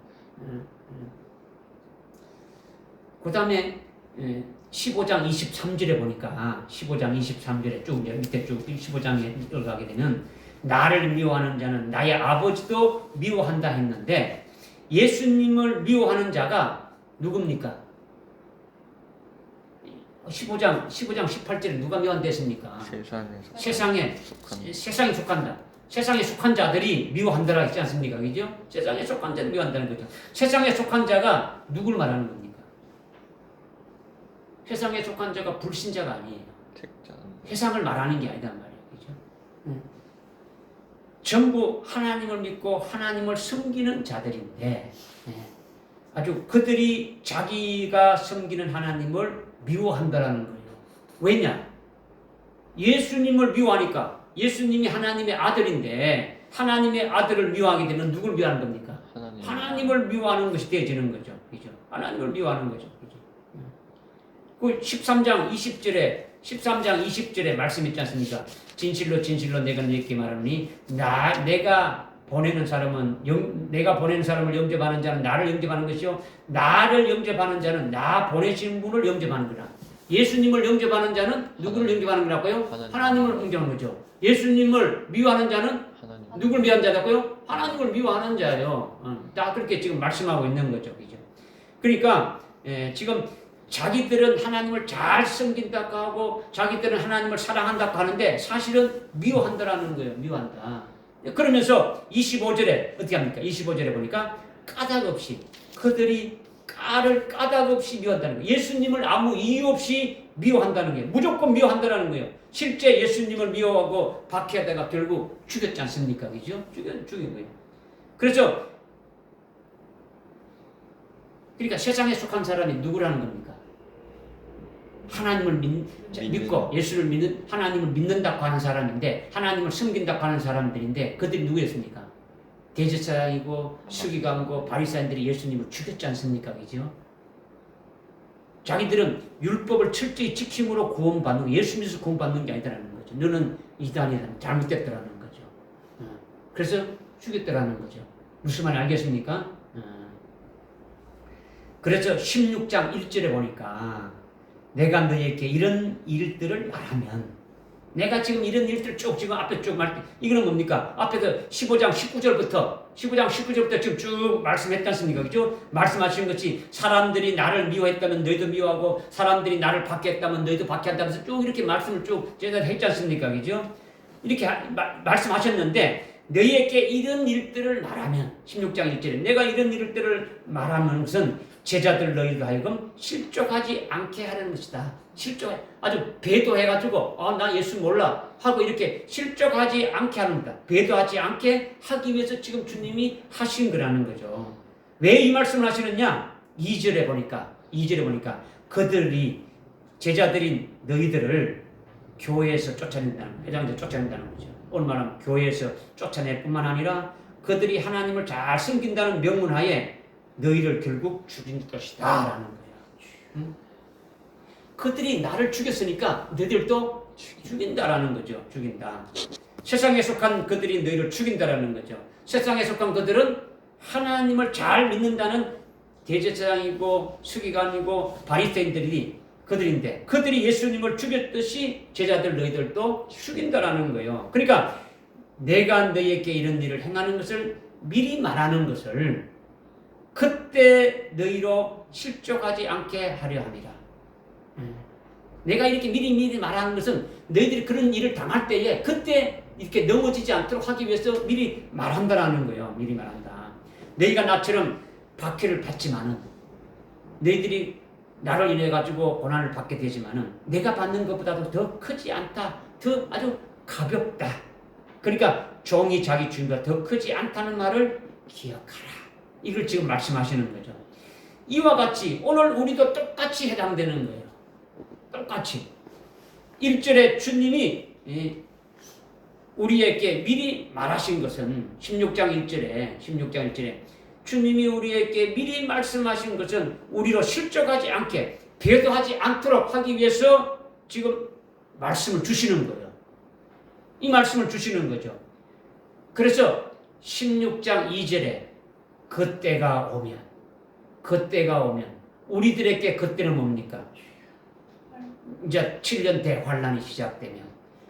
Speaker 1: 그 다음에 15장 23절에 보니까 15장 23절에 쭉 밑에 쭉 15장에 들어가게 되면 나를 미워하는 자는 나의 아버지도 미워한다 했는데 예수님을 미워하는 자가 누굽니까? 15장 18절에 누가 미워한다 했습니까? 세상에 속한다. 세상에 속한 자들이 미워한다라 했지 않습니까? 그죠? 세상에 속한 자들이 미워한다는 거죠. 세상에 속한 자가 누굴 말하는 겁니까? 세상에 속한 자가 불신자가 아니에요. 세상을 말하는 게 아니란 말이에요. 그죠? 전부 하나님을 믿고 하나님을 섬기는 자들인데 아주 그들이 자기가 섬기는 하나님을 미워한다라는 거예요. 왜냐? 예수님을 미워하니까. 예수님이 하나님의 아들인데 하나님의 아들을 미워하게 되면 누굴 미워하는 겁니까? 하나님을 미워하는 것이 되어지는 거죠. 그죠? 하나님을 미워하는 거죠. 그죠? 그 13장 20절에 말씀있지 않습니까? 진실로 진실로 내가 너희에게 말하노니 내가 보내는 사람을 영접하는 자는 나를 영접하는 것이요 나를 영접하는 자는 나 보내신 분을 영접하는 거라. 예수님을 영접하는 자는 누구를 영접하는 거라고요? 하나님을 영접하는 거죠. 예수님을 미워하는 자는 누굴 미워하는 자라고요? 하나님을 미워하는 자예요. 다 그렇게 지금 말씀하고 있는 거죠. 그죠? 그러니까 지금 자기들은 하나님을 잘 섬긴다고 하고 자기들은 하나님을 사랑한다고 하는데 사실은 미워한다라는 거예요. 미워한다. 그러면서 25절에 어떻게 합니까? 25절에 보니까 까닭없이 그들이 까닭없이 미워한다는 거예요. 예수님을 아무 이유 없이 미워한다는 거예요. 무조건 미워한다는 거예요. 실제 예수님을 미워하고 박해하다가 결국 죽였지 않습니까? 그죠? 죽인 거예요. 그래서 그러니까 세상에 속한 사람이 누구라는 겁니까? 하나님을 믿고 예수를 믿는 하나님을 믿는다고 하는 사람인데 하나님을 섬긴다고 하는 사람들인데 그들이 누구였습니까? 대제사장이고 서기관이고 바리새인들이 예수님을 죽였지 않습니까? 그죠? 자기들은 율법을 철저히 지킴으로 구원받는 거, 예수 믿어서 구원받는 게 아니다라는 거죠. 너는 이단이다, 잘못됐더라는 거죠. 그래서 죽였더라는 거죠. 무슨 말인지 알겠습니까? 그래서 16장 1절에 보니까 내가 너희에게 이런 일들을 말하면 내가 지금 이런 일들 쭉 지금 앞에 쭉 이거는 뭡니까? 앞에서 15장 19절부터 지금 쭉 말씀했지 않습니까? 그죠? 말씀하신 것이 사람들이 나를 미워했다면 너희도 미워하고 사람들이 나를 박해했다면 너희도 박해한다면서 쭉 이렇게 말씀을 쭉 했지 않습니까? 그죠? 이렇게 말씀하셨는데 너희에게 이런 일들을 말하면 16장 1절에 내가 이런 일들을 말하는 것은 제자들 너희로 하여금 실족하지 않게 하려는 것이다. 아주 배도해가지고 나 예수 몰라 하고 이렇게 실족하지 않게 하는 거다. 배도하지 않게 하기 위해서 지금 주님이 하신 거라는 거죠. 왜 이 말씀을 하시느냐? 2절에 보니까 그들이 제자들인 너희들을 교회에서 쫓아낸다는 거예요. 회장들 쫓아낸다는 거죠. 얼마나 교회에서 쫓아낼 뿐만 아니라 그들이 하나님을 잘 섬긴다는 명문하에 너희를 결국 죽인 것이다 라는 거예요. 그들이 나를 죽였으니까 너희들도 죽인다라는 거죠. 죽인다. 세상에 속한 그들이 너희를 죽인다라는 거죠. 세상에 속한 그들은 하나님을 잘 믿는다는 대제사장이고 서기관이고 바리새인들이 그들인데 그들이 예수님을 죽였듯이 제자들 너희들도 죽인다라는 거예요. 그러니까 내가 너희에게 이런 일을 행하는 것을 미리 말하는 것을 그때 너희로 실족하지 않게 하려 함이라. 내가 이렇게 미리 말하는 것은 너희들이 그런 일을 당할 때에 그때 이렇게 넘어지지 않도록 하기 위해서 미리 말한다라는 거예요. 미리 말한다. 너희가 나처럼 박해를 받지만은 너희들이 나를 인해 가지고 고난을 받게 되지만은 내가 받는 것보다도 더 크지 않다. 더 아주 가볍다. 그러니까 종이 자기 주인보다 더 크지 않다는 말을 기억하라. 이걸 지금 말씀하시는 거죠. 이와 같이 오늘 우리도 똑같이 해당되는 거예요. 똑같이. 1절에 주님이 우리에게 미리 말하신 것은 16장 1절에 주님이 우리에게 미리 말씀하신 것은 우리로 실족하지 않게 배도하지 않도록 하기 위해서 지금 말씀을 주시는 거예요. 이 말씀을 주시는 거죠. 그래서 16장 2절에 그때가 오면 우리들에게 그때는 뭡니까? 이제 7년 대환란이 시작되면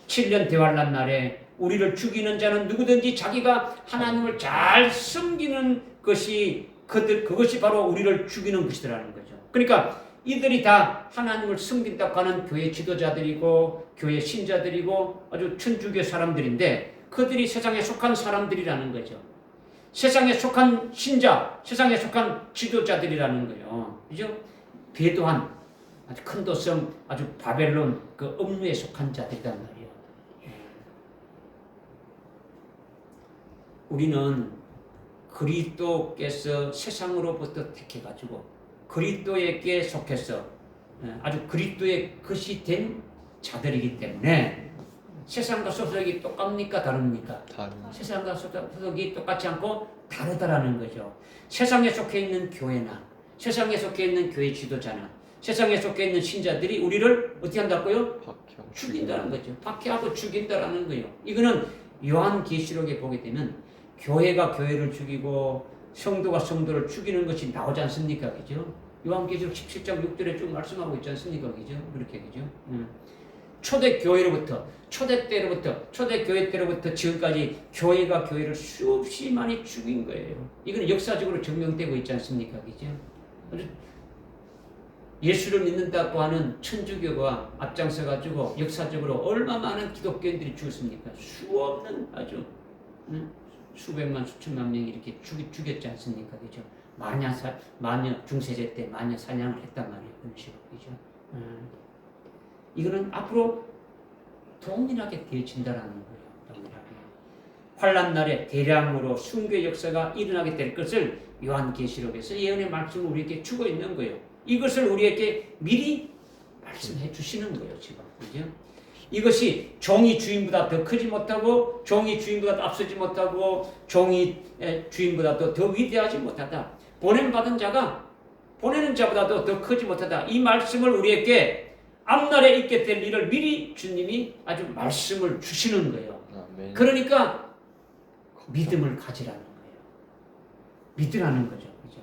Speaker 1: 7년 대환란 날에 우리를 죽이는 자는 누구든지 자기가 하나님을 잘 섬기는 것이 그것이 바로 우리를 죽이는 것이라는 거죠. 그러니까 이들이 다 하나님을 섬긴다고 하는 교회 지도자들이고 교회 신자들이고 아주 천주교 사람들인데 그들이 세상에 속한 사람들이라는 거죠. 세상에 속한 신자, 세상에 속한 지도자들이라는 거예요. 그죠? 배도한 아주 큰 도성, 아주 바벨론 그 업무에 속한 자들이란 말이에요. 우리는 그리스도께서 세상으로부터 택해가지고 그리스도에게 속해서 아주 그리스도의 것이 된 자들이기 때문에 세상과 소속이 똑같습니까? 다릅니까? 세상과 소속이 똑같지 않고 다르다라는 거죠. 세상에 속해 있는 교회나 세상에 속해 있는 교회 지도자나 세상에 속해 있는 신자들이 우리를 어떻게 한다고요? 죽인다는 거죠. 박해하고 죽인다라는 거예요. 이거는 요한계시록에 보게 되면 교회가 교회를 죽이고 성도가 성도를 죽이는 것이 나오지 않습니까? 그죠? 요한계시록 17장 6절에 쭉 말씀하고 있지 않습니까? 그죠? 그렇게 그죠? 초대 교회로부터 초대 교회 때로부터 지금까지 교회가 교회를 수없이 많이 죽인 거예요. 이건 역사적으로 증명되고 있지 않습니까? 그죠? 예수를 믿는다고 하는 천주교가 앞장서 가지고 역사적으로 얼마 많은 기독교인들이 죽었습니까? 수없는 아주 수백만 수천만 명이 이렇게 죽였지 않습니까? 그죠? 마녀 중세제 때 마녀 사냥을 했단 말이에요. 그런 식으로 그죠? 이거는 앞으로 동일하게 되어진다라는 거예요. 동일하게. 환란 날에 대량으로 순교 역사가 일어나게 될 것을 요한계시록에서 예언의 말씀을 우리에게 주고 있는 거예요. 이것을 우리에게 미리 말씀해 주시는 거예요. 지금. 그죠? 이것이 종이 주인보다 더 크지 못하고 종이 주인보다 앞서지 못하고 종이 주인보다 더 위대하지 못하다. 보냄받은 자가 보내는 자보다도 더 크지 못하다. 이 말씀을 우리에게 앞날에 있게 될 일을 미리 주님이 아주 말씀을 주시는 거예요. 아멘. 그러니까 믿음을 가지라는 거예요. 믿으라는 거죠. 그죠?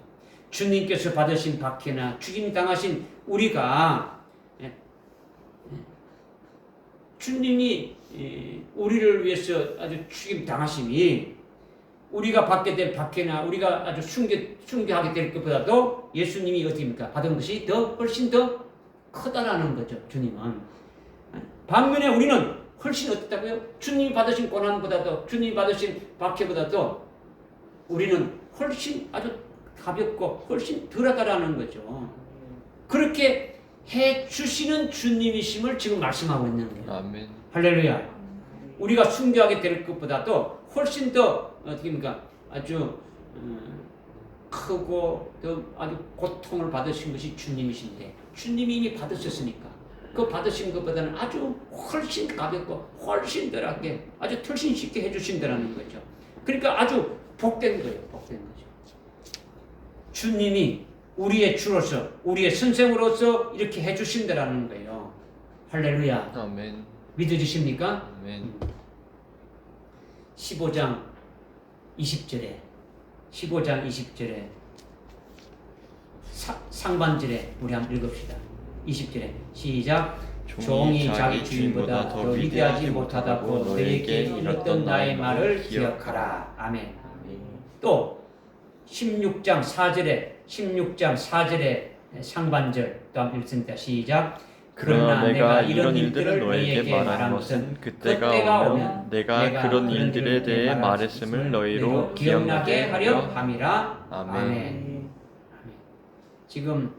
Speaker 1: 주님께서 받으신 박해나 죽임 당하신 우리가 주님이 우리를 위해서 아주 죽임 당하심이 우리가 받게 될 박해나 우리가 아주 순교하게 될 것보다도 예수님이 어떻습니까? 받은 것이 훨씬 더 크다라는 거죠. 주님은. 반면에 우리는 훨씬 어떻다고요? 주님이 받으신 고난보다도 주님이 받으신 박해보다도 우리는 훨씬 아주 가볍고 훨씬 덜하다라는 거죠. 그렇게 해주시는 주님이심을 지금 말씀하고 있는 거예요.
Speaker 2: 아멘.
Speaker 1: 할렐루야. 우리가 순교하게 될 것보다도 훨씬 더 어떻게입니까? 아주 크고 더 아주 고통을 받으신 것이 주님이신데 주님이 이미 받으셨으니까 그 받으신 것보다는 아주 훨씬 가볍고 훨씬 덜하게 아주 훨씬 쉽게 해주신다는 거죠. 그러니까 아주 복된 거예요. 복된 거죠. 주님이 우리의 주로서 우리의 선생으로서 이렇게 해주신다는 거예요. 할렐루야.
Speaker 2: 아멘.
Speaker 1: 믿어지십니까?
Speaker 2: 아멘.
Speaker 1: 15장 20절에 상반절에 우리 한번 읽읍시다. 20절에 시작. 종이 자기 주인보다 더 위대하지 못하다고 너에게 일렀던 나의 말을 기억하라. 아멘. 또 16장 4절에 상반절 또 한번 읽습니다. 시작.
Speaker 2: 그러나 내가 이런 일들을 너에게 말한 것은 그때가 오면 내가 그런 일들에 대해 말했음을 너희로 기억나게 하려 함이라.
Speaker 1: 아멘. 지금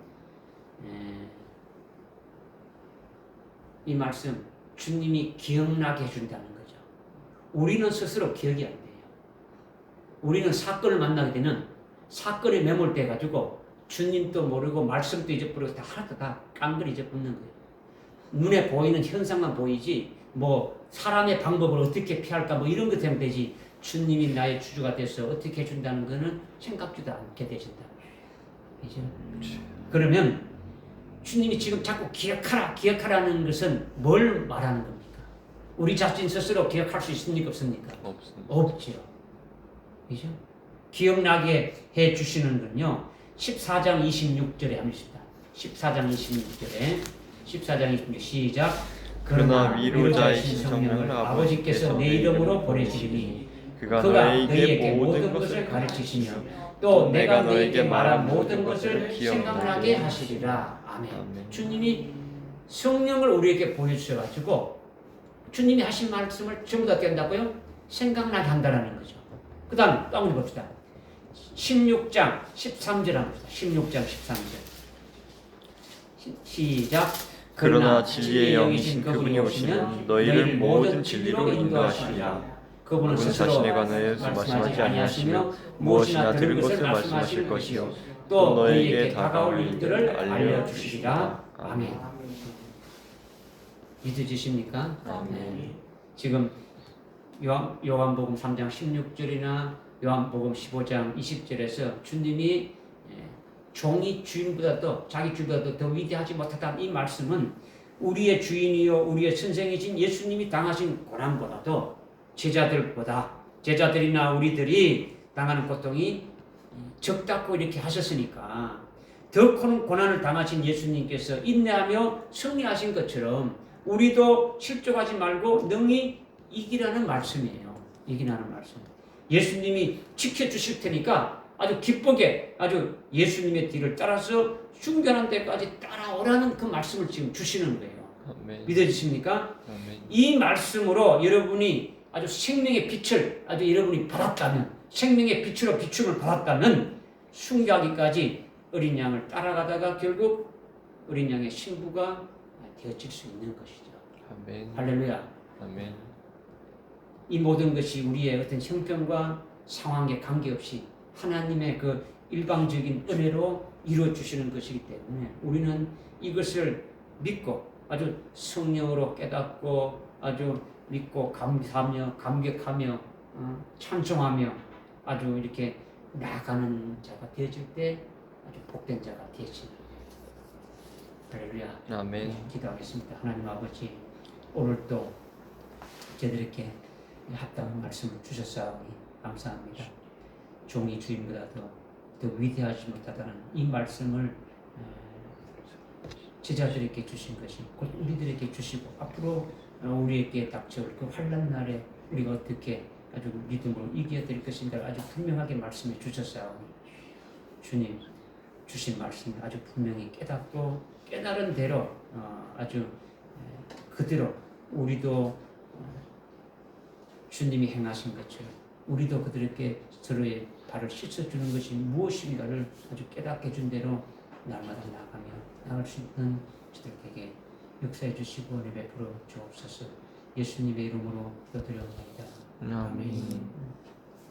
Speaker 1: 이 말씀 주님이 기억나게 해준다는 거죠. 우리는 스스로 기억이 안 돼요. 우리는 사건을 만나게 되면 사건에 매몰돼 가지고 주님도 모르고 말씀도 잊어버리고 다 하나도 다 깡그리 잊어버리는 거예요. 눈에 보이는 현상만 보이지 뭐 사람의 방법을 어떻게 피할까 뭐 이런 것 때문에 되지 주님이 나의 주주가 돼서 어떻게 해준다는 거는 생각지도 않게 되신다. 그죠? 그러면 주님이 지금 자꾸 기억하라는 것은 뭘 말하는 겁니까? 우리 자신 스스로 기억할 수 있습니까? 없습니까?
Speaker 2: 없습니다.
Speaker 1: 없지요. 그죠? 기억나게 해 주시는 건요. 14장 26절에 합니다. 14장 26절 시작.
Speaker 2: 그러나 위로자이신 성령을
Speaker 1: 아버지께서 내 이름으로 보내시리니
Speaker 2: 그가
Speaker 1: 너희에게 모든 것을 가르치시며 또 내가 너희에게 말한 모든 것을 생각나게 하시리라. 아멘. 주님이 성령을 우리에게 보내주셔가지고 주님이 하신 말씀을 전부 다 깬다고요? 생각나게 한다는 거죠. 그 다음 또 한번 봅시다. 16장 13절 합니다. 16장 13절 시작.
Speaker 2: 그러나 진리의 영이신 그분이 오시면 너희를 모든 진리로 인도하시리라.
Speaker 1: 그분은
Speaker 2: 자신에 관하여 말씀하지 아니하시며 무엇이나 들은 것을 말씀하실 것이요 또 너희에게 다가올 일들을 알려주시리라.
Speaker 1: 아멘. 믿으십니까?
Speaker 2: 아멘.
Speaker 1: 지금 요한복음 3장 16절이나 요한복음 15장 20절에서 주님이 종이 주인보다도 자기 주인보다도 더 위대하지 못하다 이 말씀은 우리의 주인이요 우리의 선생이신 예수님이 당하신 고난보다도 제자들이나 우리들이 당하는 고통이 적다고 이렇게 하셨으니까 더 큰 고난을 당하신 예수님께서 인내하며 승리하신 것처럼 우리도 실족하지 말고 능히 이기라는 말씀이에요. 이기라는 말씀. 예수님이 지켜주실 테니까 아주 기쁘게 아주 예수님의 뒤를 따라서 순교하는 데까지 따라오라는 그 말씀을 지금 주시는 거예요.
Speaker 2: 아멘.
Speaker 1: 믿어지십니까?
Speaker 2: 아멘.
Speaker 1: 이 말씀으로 여러분이 아주 생명의 빛을 아주 여러분이 받았다면 생명의 빛으로 비춤을 받았다면 순교하기까지 어린 양을 따라가다가 결국 어린 양의 신부가 되어질 수 있는 것이죠.
Speaker 2: 아멘.
Speaker 1: 할렐루야.
Speaker 2: 아멘.
Speaker 1: 이 모든 것이 우리의 어떤 형편과 상황에 관계없이 하나님의 그 일방적인 은혜로 이루어 주시는 것이기 때문에 우리는 이것을 믿고 아주 성령으로 깨닫고 아주 믿고 감사하며 감격하며 찬송하며 아주 이렇게 나아가는 자가 되어질 때 아주 복된 자가 되어지는 할렐루야.
Speaker 2: 아멘.
Speaker 1: 기도하겠습니다. 하나님 아버지 오늘도 저들에게 합당한 말씀을 주셨사오니 감사합니다. 종이 주인보다도 더 위대하지 못하다는 이 말씀을 제자들에게 주신 것이 곧 우리들에게 주시고 앞으로 우리에게 닥쳐올 그 환난 날에 우리가 어떻게 아주 믿음으로 이겨야 될 것인가를 아주 분명하게 말씀해 주셨사오니 주님 주신 말씀을 아주 분명히 깨닫고 깨달은 대로 아주 그대로 우리도 주님이 행하신 것처럼 우리도 그들에게 서로의 발을 씻어주는 것이 무엇인가를 아주 깨닫게 해준 대로 날마다 나아가며 나갈 수 있는 저들에게 역사해 주시고 은혜 베풀어 주옵소서. 예수님의 이름으로 기도드려옵나이다. 아멘.